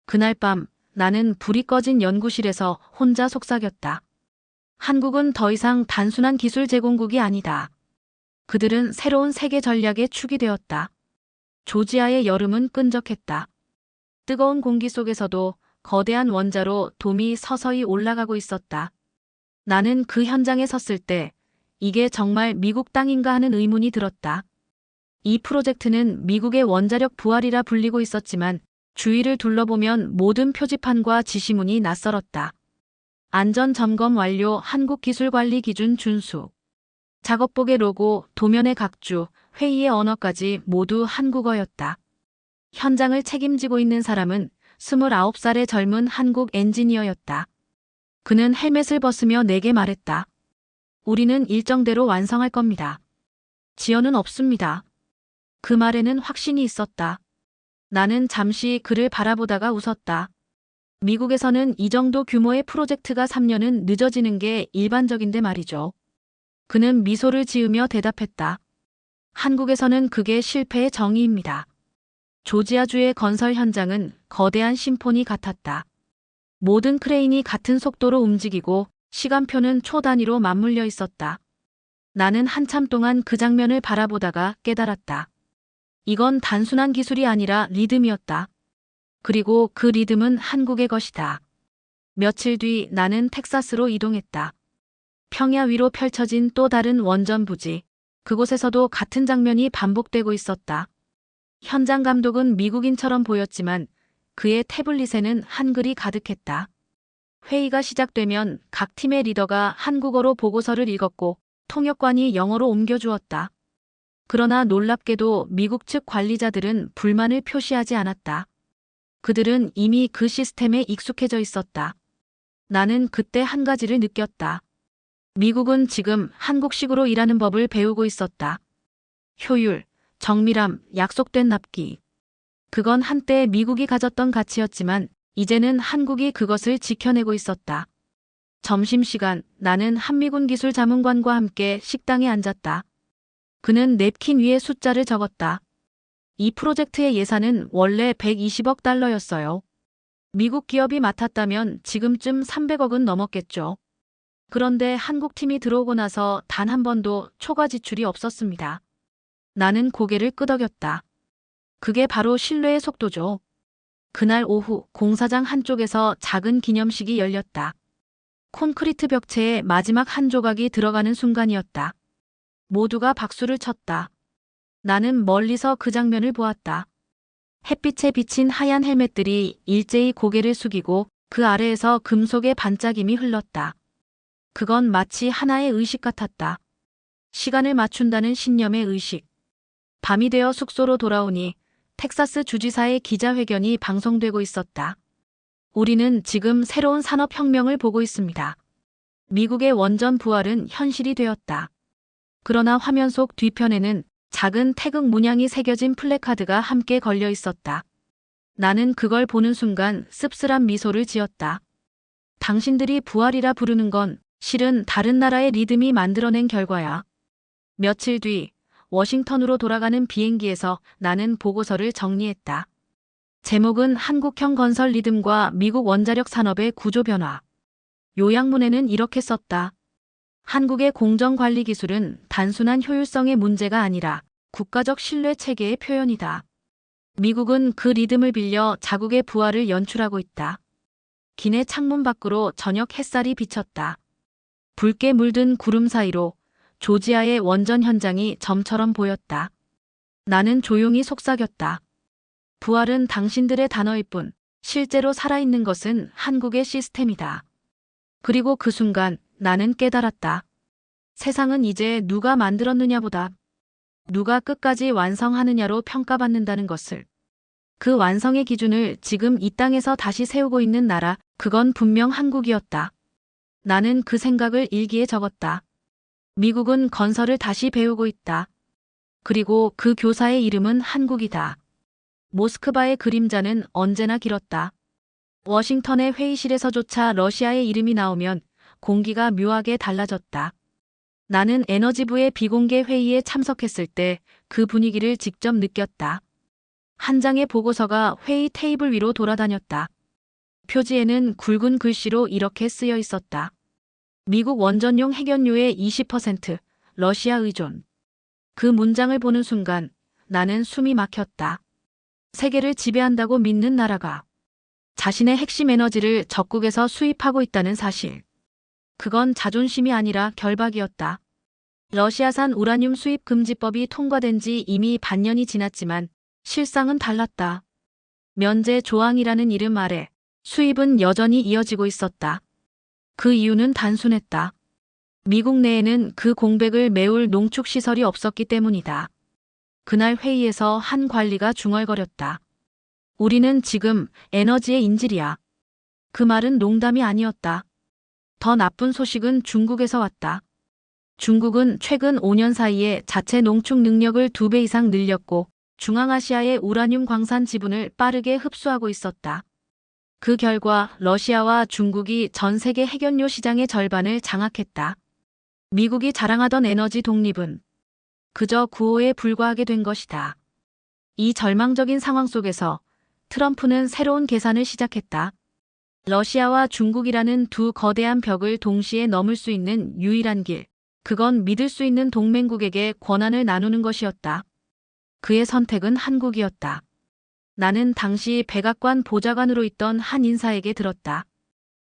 그날 밤 나는 불이 꺼진 연구실에서 혼자 속삭였다. 한국은 더 이상 단순한 기술 제공국이 아니다. 그들은 새로운 세계 전략의 축이 되었다. 조지아의 여름은 끈적했다. 뜨거운 공기 속에서도 거대한 원자로 돔이 서서히 올라가고 있었다. 나는 그 현장에 섰을 때 이게 정말 미국 땅인가 하는 의문이 들었다. 이 프로젝트는 미국의 원자력 부활이라 불리고 있었지만 주위를 둘러보면 모든 표지판과 지시문이 낯설었다. 안전점검 완료, 한국기술관리 기준 준수. 작업복의 로고, 도면의 각주, 회의의 언어까지 모두 한국어였다. 현장을 책임지고 있는 사람은 29살의 젊은 한국 엔지니어였다. 그는 헬멧을 벗으며 내게 말했다. 우리는 일정대로 완성할 겁니다. 지연은 없습니다. 그 말에는 확신이 있었다. 나는 잠시 그를 바라보다가 웃었다. 미국에서는 이 정도 규모의 프로젝트가 3년은 늦어지는 게 일반적인데 말이죠. 그는 미소를 지으며 대답했다. 한국에서는 그게 실패의 정의입니다. 조지아주의 건설 현장은 거대한 심포니 같았다. 모든 크레인이 같은 속도로 움직이고 시간표는 초 단위로 맞물려 있었다. 나는 한참 동안 그 장면을 바라보다가 깨달았다. 이건 단순한 기술이 아니라 리듬이었다. 그리고 그 리듬은 한국의 것이다. 며칠 뒤 나는 텍사스로 이동했다. 평야 위로 펼쳐진 또 다른 원전 부지. 그곳에서도 같은 장면이 반복되고 있었다. 현장 감독은 미국인처럼 보였지만 그의 태블릿에는 한글이 가득했다. 회의가 시작되면 각 팀의 리더가 한국어로 보고서를 읽었고 통역관이 영어로 옮겨주었다. 그러나 놀랍게도 미국 측 관리자들은 불만을 표시하지 않았다. 그들은 이미 그 시스템에 익숙해져 있었다. 나는 그때 한 가지를 느꼈다. 미국은 지금 한국식으로 일하는 법을 배우고 있었다. 효율, 정밀함, 약속된 납기. 그건 한때 미국이 가졌던 가치였지만 이제는 한국이 그것을 지켜내고 있었다. 점심시간 나는 한미군 기술자문관과 함께 식당에 앉았다. 그는 냅킨 위에 숫자를 적었다. 이 프로젝트의 예산은 원래 120억 달러였어요. 미국 기업이 맡았다면 지금쯤 300억은 넘었겠죠. 그런데 한국팀이 들어오고 나서 단 한 번도 초과 지출이 없었습니다. 나는 고개를 끄덕였다. 그게 바로 신뢰의 속도죠. 그날 오후 공사장 한쪽에서 작은 기념식이 열렸다. 콘크리트 벽체에 마지막 한 조각이 들어가는 순간이었다. 모두가 박수를 쳤다. 나는 멀리서 그 장면을 보았다. 햇빛에 비친 하얀 헬멧들이 일제히 고개를 숙이고 그 아래에서 금속의 반짝임이 흘렀다. 그건 마치 하나의 의식 같았다. 시간을 맞춘다는 신념의 의식. 밤이 되어 숙소로 돌아오니 텍사스 주지사의 기자회견이 방송되고 있었다. 우리는 지금 새로운 산업혁명을 보고 있습니다. 미국의 원전 부활은 현실이 되었다. 그러나 화면 속 뒤편에는 작은 태극 문양이 새겨진 플래카드가 함께 걸려 있었다. 나는 그걸 보는 순간 씁쓸한 미소를 지었다. 당신들이 부활이라 부르는 건 실은 다른 나라의 리듬이 만들어낸 결과야. 며칠 뒤 워싱턴으로 돌아가는 비행기에서 나는 보고서를 정리했다. 제목은 한국형 건설 리듬과 미국 원자력 산업의 구조 변화. 요약문에는 이렇게 썼다. 한국의 공정관리 기술은 단순한 효율성의 문제가 아니라 국가적 신뢰 체계의 표현이다. 미국은 그 리듬을 빌려 자국의 부활을 연출하고 있다. 기내 창문 밖으로 저녁 햇살이 비쳤다. 붉게 물든 구름 사이로 조지아의 원전 현장이 점처럼 보였다. 나는 조용히 속삭였다. 부활은 당신들의 단어일 뿐 실제로 살아있는 것은 한국의 시스템이다. 그리고 그 순간 나는 깨달았다. 세상은 이제 누가 만들었느냐보다 누가 끝까지 완성하느냐로 평가받는다는 것을. 그 완성의 기준을 지금 이 땅에서 다시 세우고 있는 나라, 그건 분명 한국이었다. 나는 그 생각을 일기에 적었다. 미국은 건설을 다시 배우고 있다. 그리고 그 교사의 이름은 한국이다. 모스크바의 그림자는 언제나 길었다. 워싱턴의 회의실에서조차 러시아의 이름이 나오면 공기가 묘하게 달라졌다. 나는 에너지부의 비공개 회의에 참석했을 때 그 분위기를 직접 느꼈다. 한 장의 보고서가 회의 테이블 위로 돌아다녔다. 표지에는 굵은 글씨로 이렇게 쓰여 있었다. 미국 원전용 핵연료의 20%, 러시아 의존. 그 문장을 보는 순간 나는 숨이 막혔다. 세계를 지배한다고 믿는 나라가 자신의 핵심 에너지를 적국에서 수입하고 있다는 사실. 그건 자존심이 아니라 결박이었다. 러시아산 우라늄 수입 금지법이 통과된 지 이미 반년이 지났지만 실상은 달랐다. 면제 조항이라는 이름 아래 수입은 여전히 이어지고 있었다. 그 이유는 단순했다. 미국 내에는 그 공백을 메울 농축시설이 없었기 때문이다. 그날 회의에서 한 관리가 중얼거렸다. 우리는 지금 에너지의 인질이야. 그 말은 농담이 아니었다. 더 나쁜 소식은 중국에서 왔다. 중국은 최근 5년 사이에 자체 농축 능력을 2배 이상 늘렸고 중앙아시아의 우라늄 광산 지분을 빠르게 흡수하고 있었다. 그 결과 러시아와 중국이 전 세계 핵연료 시장의 절반을 장악했다. 미국이 자랑하던 에너지 독립은 그저 구호에 불과하게 된 것이다. 이 절망적인 상황 속에서 트럼프는 새로운 계산을 시작했다. 러시아와 중국이라는 두 거대한 벽을 동시에 넘을 수 있는 유일한 길. 그건 믿을 수 있는 동맹국에게 권한을 나누는 것이었다. 그의 선택은 한국이었다. 나는 당시 백악관 보좌관으로 있던 한 인사에게 들었다.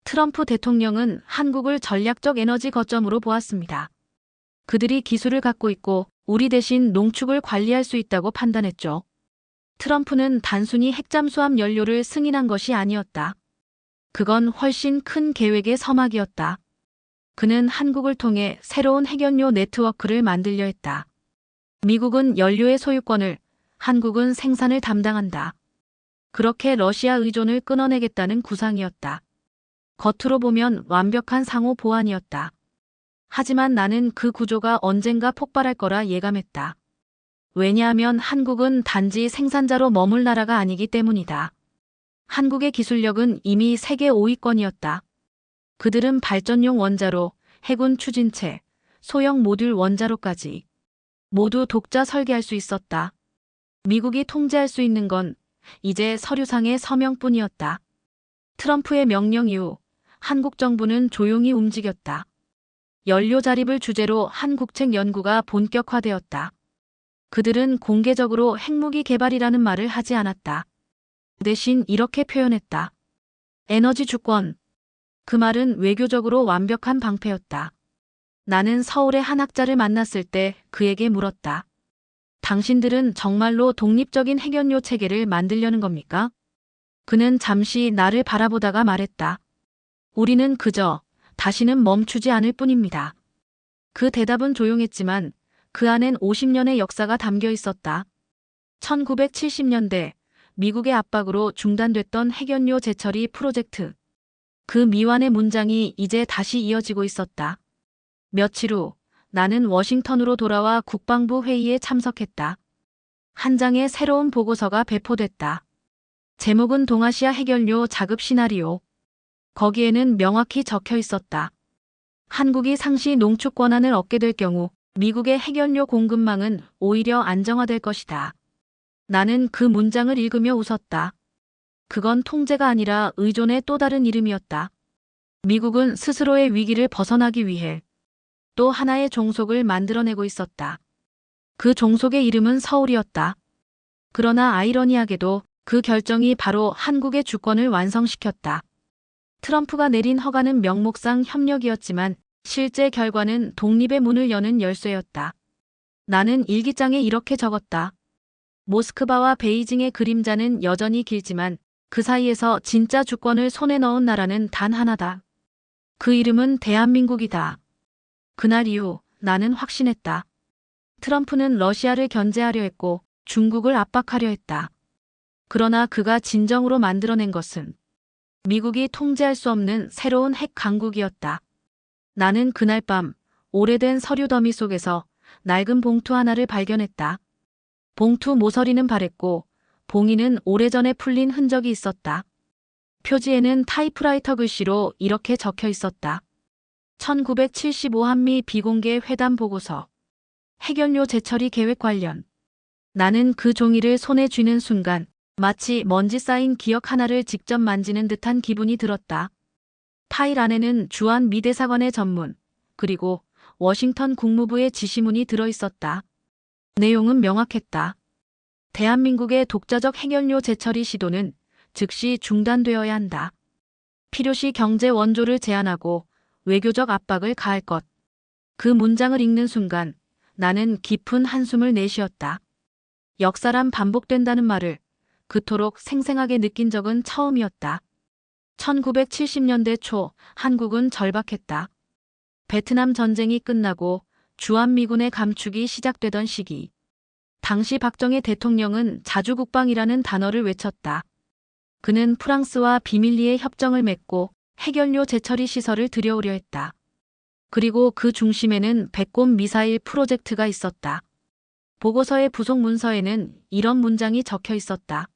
트럼프 대통령은 한국을 전략적 에너지 거점으로 보았습니다. 그들이 기술을 갖고 있고 우리 대신 농축을 관리할 수 있다고 판단했죠. 트럼프는 단순히 핵잠수함 연료를 승인한 것이 아니었다. 그건 훨씬 큰 계획의 서막이었다. 그는 한국을 통해 새로운 핵연료 네트워크를 만들려 했다. 미국은 연료의 소유권을, 한국은 생산을 담당한다. 그렇게 러시아 의존을 끊어내겠다는 구상이었다. 겉으로 보면 완벽한 상호 보완이었다. 하지만 나는 그 구조가 언젠가 폭발할 거라 예감했다. 왜냐하면 한국은 단지 생산자로 머물 나라가 아니기 때문이다. 한국의 기술력은 이미 세계 5위권이었다. 그들은 발전용 원자로, 해군 추진체, 소형 모듈 원자로까지 모두 독자 설계할 수 있었다. 미국이 통제할 수 있는 건 이제 서류상의 서명뿐이었다. 트럼프의 명령 이후 한국 정부는 조용히 움직였다. 연료 자립을 주제로 한국책 연구가 본격화되었다. 그들은 공개적으로 핵무기 개발이라는 말을 하지 않았다. 대신 이렇게 표현했다. 에너지 주권. 그 말은 외교적으로 완벽한 방패였다. 나는 서울의 한 학자를 만났을 때 그에게 물었다. 당신들은 정말로 독립적인 핵연료 체계를 만들려는 겁니까? 그는 잠시 나를 바라보다가 말했다. 우리는 그저 다시는 멈추지 않을 뿐입니다. 그 대답은 조용했지만 그 안엔 50년의 역사가 담겨 있었다. 1970년대 미국의 압박으로 중단됐던 핵연료 재처리 프로젝트. 그 미완의 문장이 이제 다시 이어지고 있었다. 며칠 후 나는 워싱턴으로 돌아와 국방부 회의에 참석했다. 한 장의 새로운 보고서가 배포됐다. 제목은 동아시아 핵연료 자급 시나리오. 거기에는 명확히 적혀 있었다. 한국이 상시 농축 권한을 얻게 될 경우 미국의 핵연료 공급망은 오히려 안정화될 것이다. 나는 그 문장을 읽으며 웃었다. 그건 통제가 아니라 의존의 또 다른 이름이었다. 미국은 스스로의 위기를 벗어나기 위해 또 하나의 종속을 만들어내고 있었다. 그 종속의 이름은 서울이었다. 그러나 아이러니하게도 그 결정이 바로 한국의 주권을 완성시켰다. 트럼프가 내린 허가는 명목상 협력이었지만 실제 결과는 독립의 문을 여는 열쇠였다. 나는 일기장에 이렇게 적었다. 모스크바와 베이징의 그림자는 여전히 길지만 그 사이에서 진짜 주권을 손에 넣은 나라는 단 하나다. 그 이름은 대한민국이다. 그날 이후 나는 확신했다. 트럼프는 러시아를 견제하려 했고 중국을 압박하려 했다. 그러나 그가 진정으로 만들어낸 것은 미국이 통제할 수 없는 새로운 핵 강국이었다. 나는 그날 밤 오래된 서류 더미 속에서 낡은 봉투 하나를 발견했다. 봉투 모서리는 바랬고 봉인은 오래전에 풀린 흔적이 있었다. 표지에는 타이프라이터 글씨로 이렇게 적혀 있었다. 1975 한미 비공개 회담 보고서. 핵연료 재처리 계획 관련. 나는 그 종이를 손에 쥐는 순간 마치 먼지 쌓인 기억 하나를 직접 만지는 듯한 기분이 들었다. 파일 안에는 주한 미 대사관의 전문, 그리고 워싱턴 국무부의 지시문이 들어있었다. 내용은 명확했다. 대한민국의 독자적 핵연료 재처리 시도는 즉시 중단되어야 한다. 필요시 경제 원조를 제한하고 외교적 압박을 가할 것. 그 문장을 읽는 순간 나는 깊은 한숨을 내쉬었다. 역사란 반복된다는 말을 그토록 생생하게 느낀 적은 처음이었다. 1970년대 초 한국은 절박했다. 베트남 전쟁이 끝나고 주한미군의 감축이 시작되던 시기. 당시 박정희 대통령은 자주국방이라는 단어를 외쳤다. 그는 프랑스와 비밀리에 협정을 맺고 핵연료 재처리 시설을 들여오려 했다. 그리고 그 중심에는 백곰 미사일 프로젝트가 있었다. 보고서의 부속 문서에는 이런 문장이 적혀 있었다.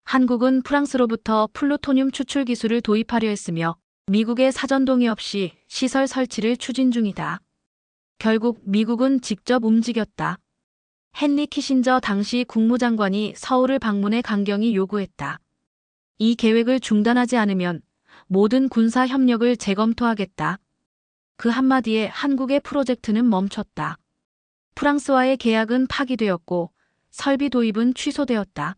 한국은 프랑스로부터 플루토늄 추출 기술을 도입하려 했으며 미국의 사전 동의 없이 시설 설치를 추진 중이다. 결국 미국은 직접 움직였다. 헨리 키신저 당시 국무장관이 서울을 방문해 강경히 요구했다. 이 계획을 중단하지 않으면 모든 군사 협력을 재검토하겠다. 그 한마디에 한국의 프로젝트는 멈췄다. 프랑스와의 계약은 파기되었고 설비 도입은 취소되었다.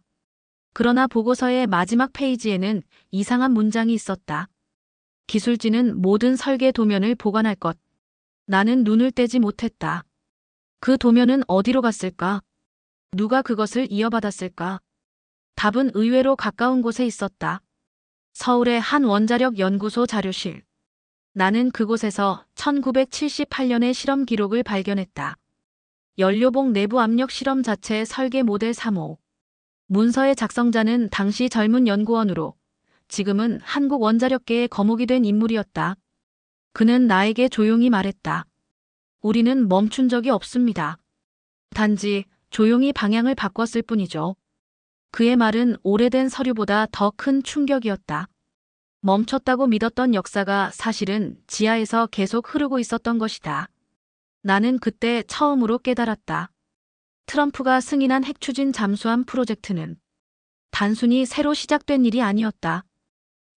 그러나 보고서의 마지막 페이지에는 이상한 문장이 있었다. 기술진은 모든 설계 도면을 보관할 것. 나는 눈을 떼지 못했다. 그 도면은 어디로 갔을까? 누가 그것을 이어받았을까? 답은 의외로 가까운 곳에 있었다. 서울의 한 원자력 연구소 자료실. 나는 그곳에서 1978년의 실험 기록을 발견했다. 연료봉 내부 압력 실험 자체 설계 모델 3호. 문서의 작성자는 당시 젊은 연구원으로 지금은 한국 원자력계의 거목이 된 인물이었다. 그는 나에게 조용히 말했다. 우리는 멈춘 적이 없습니다. 단지 조용히 방향을 바꿨을 뿐이죠. 그의 말은 오래된 서류보다 더 큰 충격이었다. 멈췄다고 믿었던 역사가 사실은 지하에서 계속 흐르고 있었던 것이다. 나는 그때 처음으로 깨달았다. 트럼프가 승인한 핵추진 잠수함 프로젝트는 단순히 새로 시작된 일이 아니었다.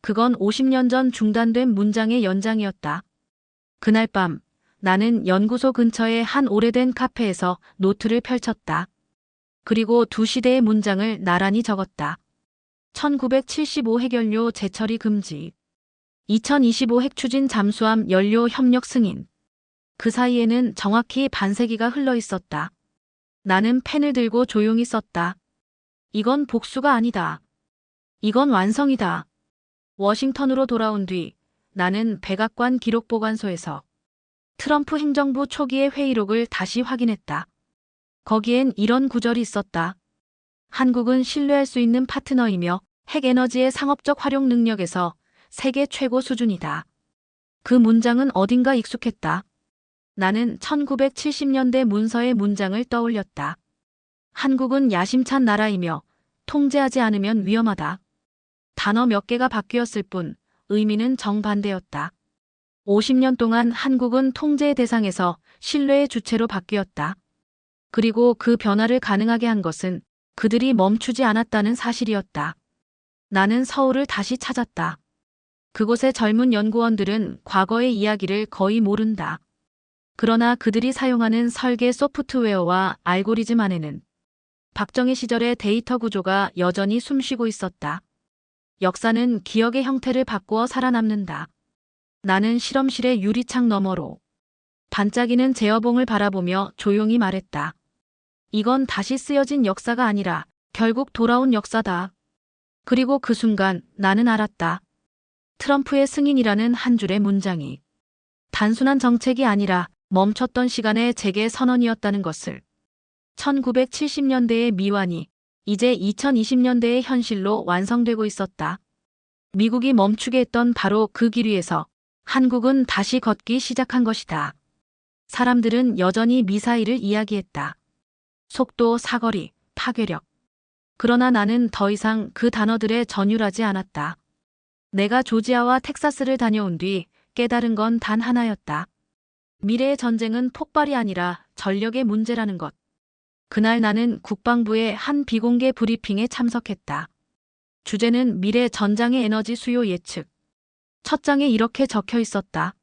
그건 50년 전 중단된 문장의 연장이었다. 그날 밤 나는 연구소 근처의 한 오래된 카페에서 노트를 펼쳤다. 그리고 두 시대의 문장을 나란히 적었다. 1975 핵연료 재처리 금지. 2025 핵추진 잠수함 연료 협력 승인. 그 사이에는 정확히 반세기가 흘러 있었다. 나는 펜을 들고 조용히 썼다. 이건 복수가 아니다. 이건 완성이다. 워싱턴으로 돌아온 뒤 나는 백악관 기록보관소에서 트럼프 행정부 초기의 회의록을 다시 확인했다. 거기엔 이런 구절이 있었다. 한국은 신뢰할 수 있는 파트너이며 핵에너지의 상업적 활용 능력에서 세계 최고 수준이다. 그 문장은 어딘가 익숙했다. 나는 1970년대 문서의 문장을 떠올렸다. 한국은 야심찬 나라이며 통제하지 않으면 위험하다. 단어 몇 개가 바뀌었을 뿐 의미는 정반대였다. 50년 동안 한국은 통제의 대상에서 신뢰의 주체로 바뀌었다. 그리고 그 변화를 가능하게 한 것은 그들이 멈추지 않았다는 사실이었다. 나는 서울을 다시 찾았다. 그곳의 젊은 연구원들은 과거의 이야기를 거의 모른다. 그러나 그들이 사용하는 설계 소프트웨어와 알고리즘 안에는 박정희 시절의 데이터 구조가 여전히 숨쉬고 있었다. 역사는 기억의 형태를 바꾸어 살아남는다. 나는 실험실의 유리창 너머로 반짝이는 제어봉을 바라보며 조용히 말했다. 이건 다시 쓰여진 역사가 아니라 결국 돌아온 역사다. 그리고 그 순간 나는 알았다. 트럼프의 승인이라는 한 줄의 문장이 단순한 정책이 아니라 멈췄던 시간의 재개 선언이었다는 것을. 1970년대의 미완이 이제 2020년대의 현실로 완성되고 있었다. 미국이 멈추게 했던 바로 그 길 위에서 한국은 다시 걷기 시작한 것이다. 사람들은 여전히 미사일을 이야기했다. 속도, 사거리, 파괴력. 그러나 나는 더 이상 그 단어들에 전율하지 않았다. 내가 조지아와 텍사스를 다녀온 뒤 깨달은 건 단 하나였다. 미래의 전쟁은 폭발이 아니라 전력의 문제라는 것. 그날 나는 국방부의 한 비공개 브리핑에 참석했다. 주제는 미래 전장의 에너지 수요 예측. 첫 장에 이렇게 적혀 있었다.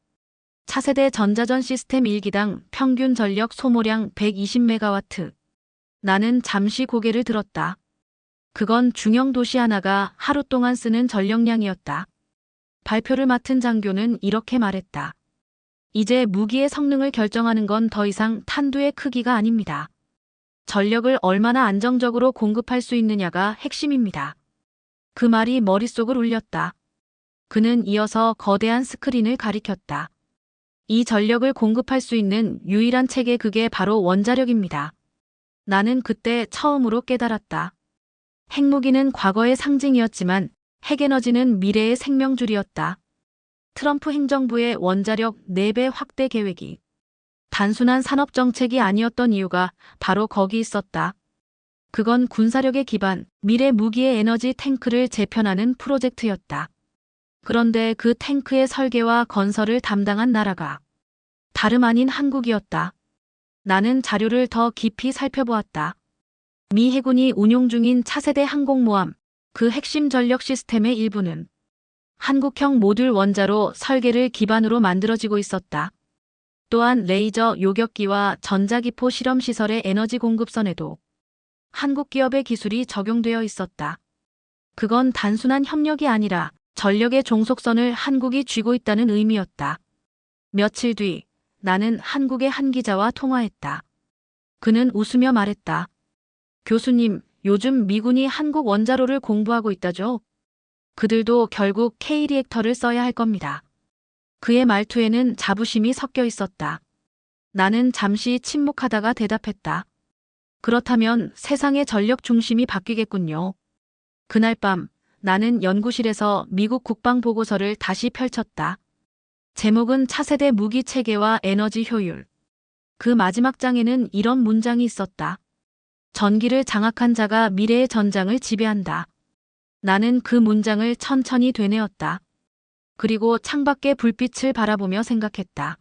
차세대 전자전 시스템 1기당 평균 전력 소모량 120메가와트. 나는 잠시 고개를 들었다. 그건 중형 도시 하나가 하루 동안 쓰는 전력량이었다. 발표를 맡은 장교는 이렇게 말했다. 이제 무기의 성능을 결정하는 건 더 이상 탄두의 크기가 아닙니다. 전력을 얼마나 안정적으로 공급할 수 있느냐가 핵심입니다. 그 말이 머릿속을 울렸다. 그는 이어서 거대한 스크린을 가리켰다. 이 전력을 공급할 수 있는 유일한 체계 그게 바로 원자력입니다. 나는 그때 처음으로 깨달았다. 핵무기는 과거의 상징이었지만 핵에너지는 미래의 생명줄이었다. 트럼프 행정부의 원자력 4배 확대 계획이 단순한 산업정책이 아니었던 이유가 바로 거기 있었다. 그건 군사력의 기반, 미래 무기의 에너지 탱크를 재편하는 프로젝트였다. 그런데 그 탱크의 설계와 건설을 담당한 나라가 다름 아닌 한국이었다. 나는 자료를 더 깊이 살펴보았다. 미 해군이 운용 중인 차세대 항공모함, 그 핵심 전력 시스템의 일부는 한국형 모듈 원자로 설계를 기반으로 만들어지고 있었다. 또한 레이저 요격기와 전자기포 실험시설의 에너지 공급선에도 한국 기업의 기술이 적용되어 있었다. 그건 단순한 협력이 아니라 전력의 종속선을 한국이 쥐고 있다는 의미였다. 며칠 뒤 나는 한국의 한 기자와 통화했다. 그는 웃으며 말했다. 교수님, 요즘 미군이 한국 원자로를 공부하고 있다죠? 그들도 결국 K-리액터를 써야 할 겁니다. 그의 말투에는 자부심이 섞여 있었다. 나는 잠시 침묵하다가 대답했다. 그렇다면 세상의 전력 중심이 바뀌겠군요. 그날 밤 나는 연구실에서 미국 국방 보고서를 다시 펼쳤다. 제목은 차세대 무기 체계와 에너지 효율. 그 마지막 장에는 이런 문장이 있었다. 전기를 장악한 자가 미래의 전장을 지배한다. 나는 그 문장을 천천히 되뇌었다. 그리고 창밖의 불빛을 바라보며 생각했다.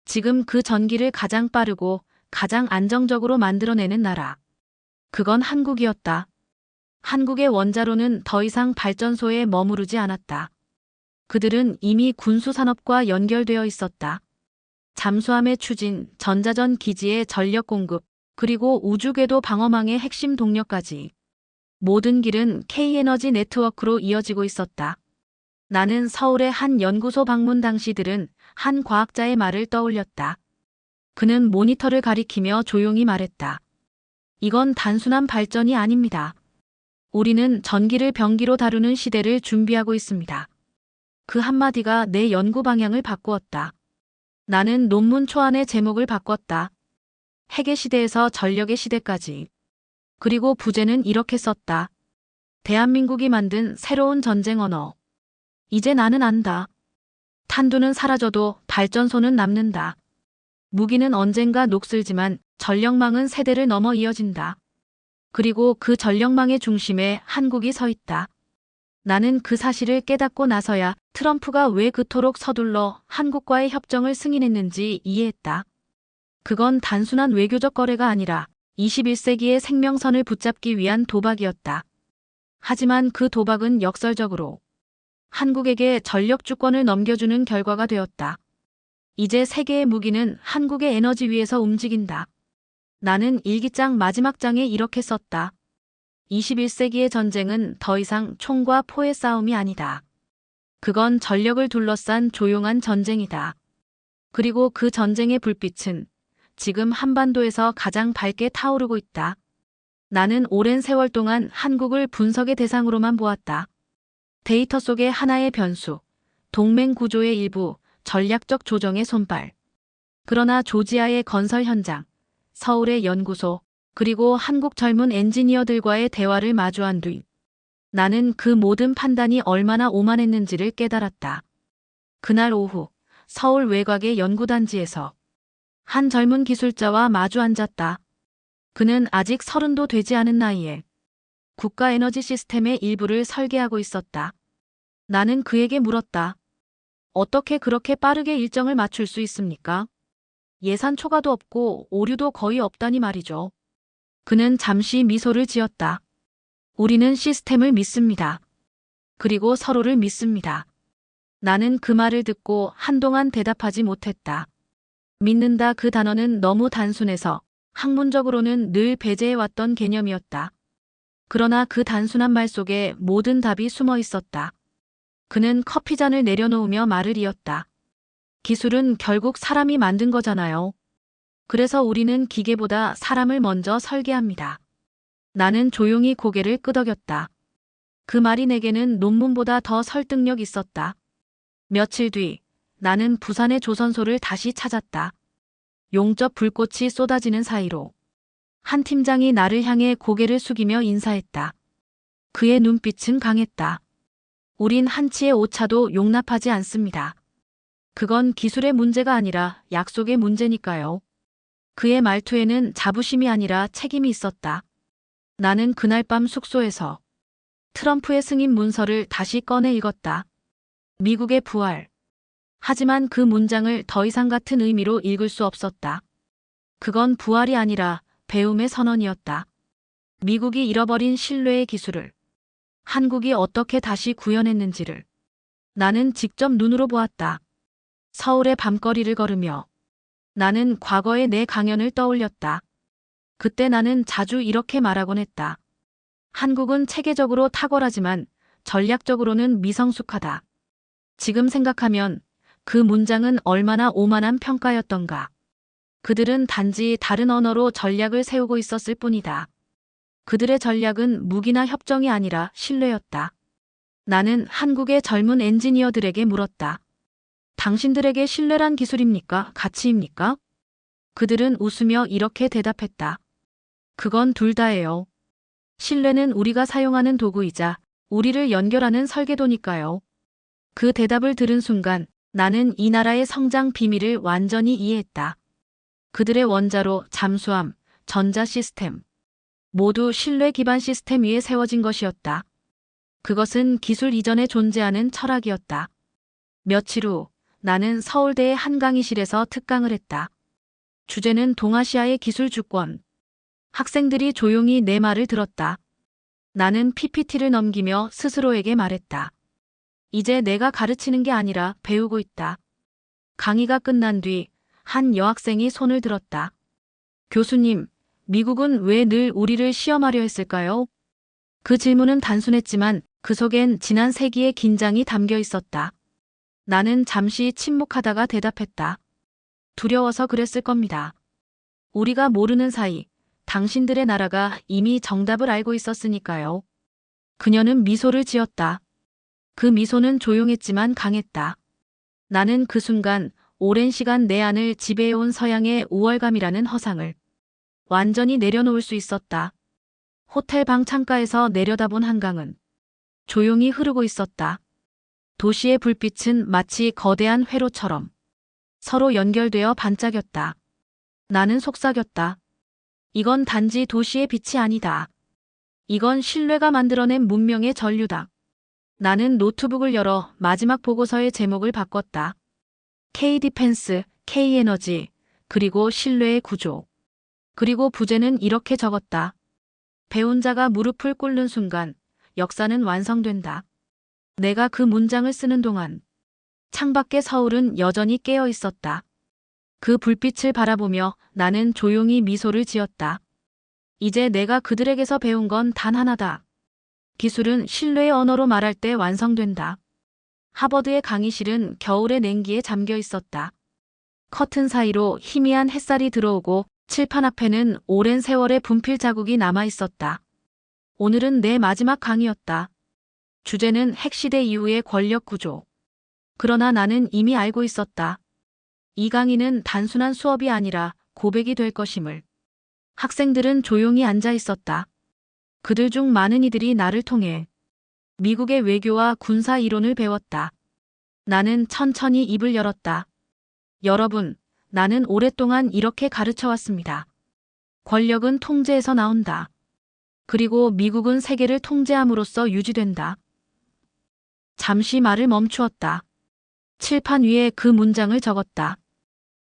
지금 그 전기를 가장 빠르고 가장 안정적으로 만들어내는 나라. 그건 한국이었다. 한국의 원자로는 더 이상 발전소에 머무르지 않았다. 그들은 이미 군수산업과 연결되어 있었다. 잠수함의 추진, 전자전 기지의 전력 공급, 그리고 우주궤도 방어망의 핵심 동력까지. 모든 길은 K에너지 네트워크로 이어지고 있었다. 나는 서울의 한 연구소 방문 당시 들은 한 과학자의 말을 떠올렸다. 그는 모니터를 가리키며 조용히 말했다. 이건 단순한 발전이 아닙니다. 우리는 전기를 병기로 다루는 시대를 준비하고 있습니다. 그 한마디가 내 연구 방향을 바꾸었다. 나는 논문 초안의 제목을 바꿨다. 핵의 시대에서 전력의 시대까지. 그리고 부제는 이렇게 썼다. 대한민국이 만든 새로운 전쟁 언어. 이제 나는 안다. 탄두는 사라져도 발전소는 남는다. 무기는 언젠가 녹슬지만 전력망은 세대를 넘어 이어진다. 그리고 그 전력망의 중심에 한국이 서 있다. 나는 그 사실을 깨닫고 나서야 트럼프가 왜 그토록 서둘러 한국과의 협정을 승인했는지 이해했다. 그건 단순한 외교적 거래가 아니라 21세기의 생명선을 붙잡기 위한 도박이었다. 하지만 그 도박은 역설적으로 한국에게 전력 주권을 넘겨주는 결과가 되었다. 이제 세계의 무기는 한국의 에너지 위에서 움직인다. 나는 일기장 마지막 장에 이렇게 썼다. 21세기의 전쟁은 더 이상 총과 포의 싸움이 아니다. 그건 전력을 둘러싼 조용한 전쟁이다. 그리고 그 전쟁의 불빛은 지금 한반도에서 가장 밝게 타오르고 있다. 나는 오랜 세월 동안 한국을 분석의 대상으로만 보았다. 데이터 속의 하나의 변수, 동맹 구조의 일부, 전략적 조정의 손발. 그러나 조지아의 건설 현장, 서울의 연구소, 그리고 한국 젊은 엔지니어들과의 대화를 마주한 뒤 나는 그 모든 판단이 얼마나 오만했는지를 깨달았다. 그날 오후 서울 외곽의 연구단지에서 한 젊은 기술자와 마주 앉았다. 그는 아직 30도 되지 않은 나이에 국가 에너지 시스템의 일부를 설계하고 있었다. 나는 그에게 물었다. 어떻게 그렇게 빠르게 일정을 맞출 수 있습니까? 예산 초과도 없고 오류도 거의 없다니 말이죠. 그는 잠시 미소를 지었다. 우리는 시스템을 믿습니다. 그리고 서로를 믿습니다. 나는 그 말을 듣고 한동안 대답하지 못했다. 믿는다 그 단어는 너무 단순해서 학문적으로는 늘 배제해왔던 개념이었다. 그러나 그 단순한 말 속에 모든 답이 숨어 있었다. 그는 커피잔을 내려놓으며 말을 이었다. 기술은 결국 사람이 만든 거잖아요. 그래서 우리는 기계보다 사람을 먼저 설계합니다. 나는 조용히 고개를 끄덕였다. 그 말이 내게는 논문보다 더 설득력 있었다. 며칠 뒤 나는 부산의 조선소를 다시 찾았다. 용접 불꽃이 쏟아지는 사이로 한 팀장이 나를 향해 고개를 숙이며 인사했다. 그의 눈빛은 강했다. 우린 한치의 오차도 용납하지 않습니다. 그건 기술의 문제가 아니라 약속의 문제니까요. 그의 말투에는 자부심이 아니라 책임이 있었다. 나는 그날 밤 숙소에서 트럼프의 승인 문서를 다시 꺼내 읽었다. 미국의 부활. 하지만 그 문장을 더 이상 같은 의미로 읽을 수 없었다. 그건 부활이 아니라 배움의 선언이었다. 미국이 잃어버린 신뢰의 기술을 한국이 어떻게 다시 구현했는지를 나는 직접 눈으로 보았다. 서울의 밤거리를 걸으며 나는 과거의 내 강연을 떠올렸다. 그때 나는 자주 이렇게 말하곤 했다. 한국은 체계적으로 탁월하지만 전략적으로는 미성숙하다. 지금 생각하면 그 문장은 얼마나 오만한 평가였던가. 그들은 단지 다른 언어로 전략을 세우고 있었을 뿐이다. 그들의 전략은 무기나 협정이 아니라 신뢰였다. 나는 한국의 젊은 엔지니어들에게 물었다. 당신들에게 신뢰란 기술입니까? 가치입니까? 그들은 웃으며 이렇게 대답했다. 그건 둘 다예요. 신뢰는 우리가 사용하는 도구이자 우리를 연결하는 설계도니까요. 그 대답을 들은 순간 나는 이 나라의 성장 비밀을 완전히 이해했다. 그들의 원자로, 잠수함, 전자 시스템 모두 신뢰 기반 시스템 위에 세워진 것이었다. 그것은 기술 이전에 존재하는 철학이었다. 며칠 후 나는 서울대의 한 강의실에서 특강을 했다. 주제는 동아시아의 기술 주권. 학생들이 조용히 내 말을 들었다. 나는 PPT를 넘기며 스스로에게 말했다. 이제 내가 가르치는 게 아니라 배우고 있다. 강의가 끝난 뒤 한 여학생이 손을 들었다. 교수님, 미국은 왜 늘 우리를 시험하려 했을까요? 그 질문은 단순했지만 그 속엔 지난 세기의 긴장이 담겨 있었다. 나는 잠시 침묵하다가 대답했다. 두려워서 그랬을 겁니다. 우리가 모르는 사이 당신들의 나라가 이미 정답을 알고 있었으니까요. 그녀는 미소를 지었다. 그 미소는 조용했지만 강했다. 나는 그 순간 오랜 시간 내 안을 지배해온 서양의 우월감이라는 허상을 완전히 내려놓을 수 있었다. 호텔 방 창가에서 내려다본 한강은 조용히 흐르고 있었다. 도시의 불빛은 마치 거대한 회로처럼 서로 연결되어 반짝였다. 나는 속삭였다. 이건 단지 도시의 빛이 아니다. 이건 신뢰가 만들어낸 문명의 전류다. 나는 노트북을 열어 마지막 보고서의 제목을 바꿨다. K-디펜스, K-에너지, 그리고 신뢰의 구조. 그리고 부제는 이렇게 적었다. 배운 자가 무릎을 꿇는 순간 역사는 완성된다. 내가 그 문장을 쓰는 동안 창밖의 서울은 여전히 깨어 있었다. 그 불빛을 바라보며 나는 조용히 미소를 지었다. 이제 내가 그들에게서 배운 건 단 하나다. 기술은 신뢰의 언어로 말할 때 완성된다. 하버드의 강의실은 겨울의 냉기에 잠겨 있었다. 커튼 사이로 희미한 햇살이 들어오고 칠판 앞에는 오랜 세월의 분필 자국이 남아 있었다. 오늘은 내 마지막 강의였다. 주제는 핵시대 이후의 권력 구조. 그러나 나는 이미 알고 있었다. 이 강의는 단순한 수업이 아니라 고백이 될 것임을. 학생들은 조용히 앉아 있었다. 그들 중 많은 이들이 나를 통해 미국의 외교와 군사 이론을 배웠다. 나는 천천히 입을 열었다. 여러분, 나는 오랫동안 이렇게 가르쳐왔습니다. 권력은 통제에서 나온다. 그리고 미국은 세계를 통제함으로써 유지된다. 잠시 말을 멈추었다. 칠판 위에 그 문장을 적었다.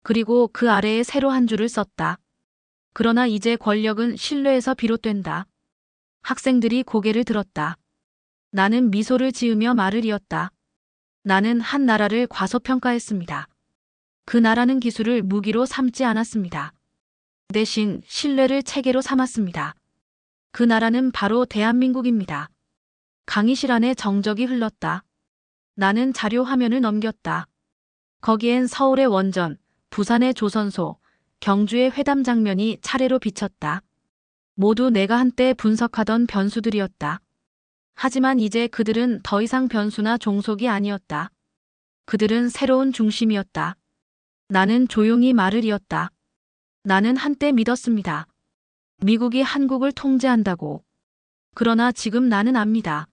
그리고 그 아래에 세로 한 줄을 썼다. 그러나 이제 권력은 신뢰에서 비롯된다. 학생들이 고개를 들었다. 나는 미소를 지으며 말을 이었다. 나는 한 나라를 과소평가했습니다. 그 나라는 기술을 무기로 삼지 않았습니다. 대신 신뢰를 체계로 삼았습니다. 그 나라는 바로 대한민국입니다. 강의실 안에 정적이 흘렀다. 나는 자료 화면을 넘겼다. 거기엔 서울의 원전, 부산의 조선소, 경주의 회담 장면이 차례로 비쳤다. 모두 내가 한때 분석하던 변수들이었다. 하지만 이제 그들은 더 이상 변수나 종속이 아니었다. 그들은 새로운 중심이었다. 나는 조용히 말을 이었다. 나는 한때 믿었습니다. 미국이 한국을 통제한다고. 그러나 지금 나는 압니다.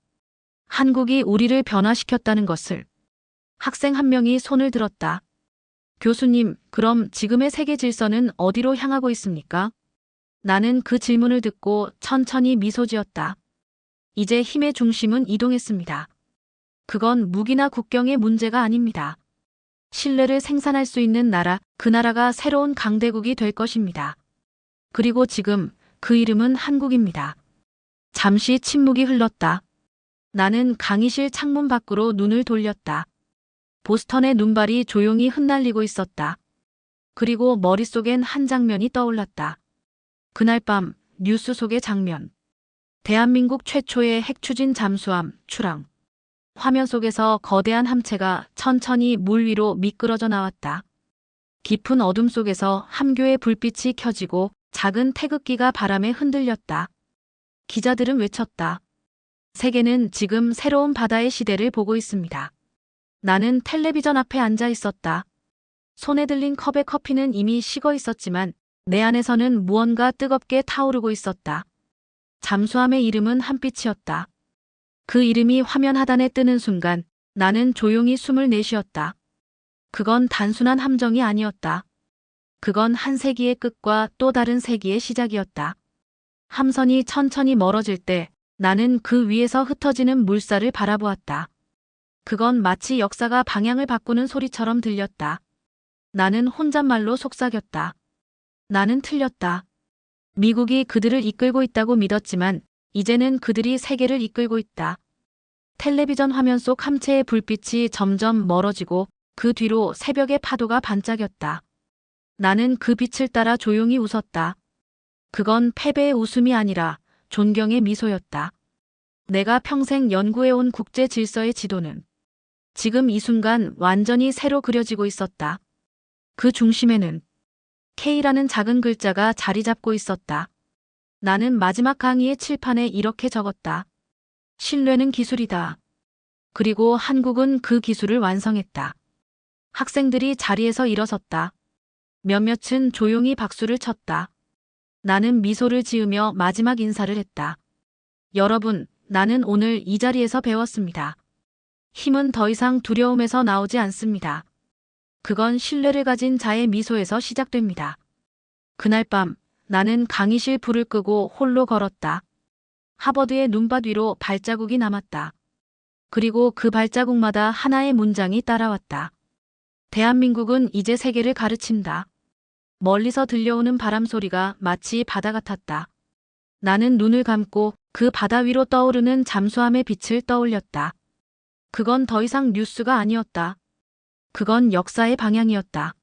한국이 우리를 변화시켰다는 것을. 학생 한 명이 손을 들었다. 교수님, 그럼 지금의 세계 질서는 어디로 향하고 있습니까? 나는 그 질문을 듣고 천천히 미소 지었다. 이제 힘의 중심은 이동했습니다. 그건 무기나 국경의 문제가 아닙니다. 신뢰를 생산할 수 있는 나라, 그 나라가 새로운 강대국이 될 것입니다. 그리고 지금 그 이름은 한국입니다. 잠시 침묵이 흘렀다. 나는 강의실 창문 밖으로 눈을 돌렸다. 보스턴의 눈발이 조용히 흩날리고 있었다. 그리고 머릿속엔 한 장면이 떠올랐다. 그날 밤 뉴스 속의 장면. 대한민국 최초의 핵추진 잠수함 출항. 화면 속에서 거대한 함체가 천천히 물 위로 미끄러져 나왔다. 깊은 어둠 속에서 함교의 불빛이 켜지고 작은 태극기가 바람에 흔들렸다. 기자들은 외쳤다. 세계는 지금 새로운 바다의 시대를 보고 있습니다. 나는 텔레비전 앞에 앉아 있었다. 손에 들린 컵의 커피는 이미 식어 있었지만 내 안에서는 무언가 뜨겁게 타오르고 있었다. 잠수함의 이름은 한빛이었다. 그 이름이 화면 하단에 뜨는 순간 나는 조용히 숨을 내쉬었다. 그건 단순한 함정이 아니었다. 그건 한 세기의 끝과 또 다른 세기의 시작이었다. 함선이 천천히 멀어질 때 나는 그 위에서 흩어지는 물살을 바라보았다. 그건 마치 역사가 방향을 바꾸는 소리처럼 들렸다. 나는 혼잣말로 속삭였다. 나는 틀렸다. 미국이 그들을 이끌고 있다고 믿었지만 이제는 그들이 세계를 이끌고 있다. 텔레비전 화면 속 함체의 불빛이 점점 멀어지고 그 뒤로 새벽의 파도가 반짝였다. 나는 그 빛을 따라 조용히 웃었다. 그건 패배의 웃음이 아니라 존경의 미소였다. 내가 평생 연구해온 국제 질서의 지도는 지금 이 순간 완전히 새로 그려지고 있었다. 그 중심에는 K라는 작은 글자가 자리 잡고 있었다. 나는 마지막 강의의 칠판에 이렇게 적었다. 신뢰는 기술이다. 그리고 한국은 그 기술을 완성했다. 학생들이 자리에서 일어섰다. 몇몇은 조용히 박수를 쳤다. 나는 미소를 지으며 마지막 인사를 했다. 여러분, 나는 오늘 이 자리에서 배웠습니다. 힘은 더 이상 두려움에서 나오지 않습니다. 그건 신뢰를 가진 자의 미소에서 시작됩니다. 그날 밤 나는 강의실 불을 끄고 홀로 걸었다. 하버드의 눈밭 위로 발자국이 남았다. 그리고 그 발자국마다 하나의 문장이 따라왔다. 대한민국은 이제 세계를 가르친다. 멀리서 들려오는 바람 소리가 마치 바다 같았다. 나는 눈을 감고 그 바다 위로 떠오르는 잠수함의 빛을 떠올렸다. 그건 더 이상 뉴스가 아니었다. 그건 역사의 방향이었다.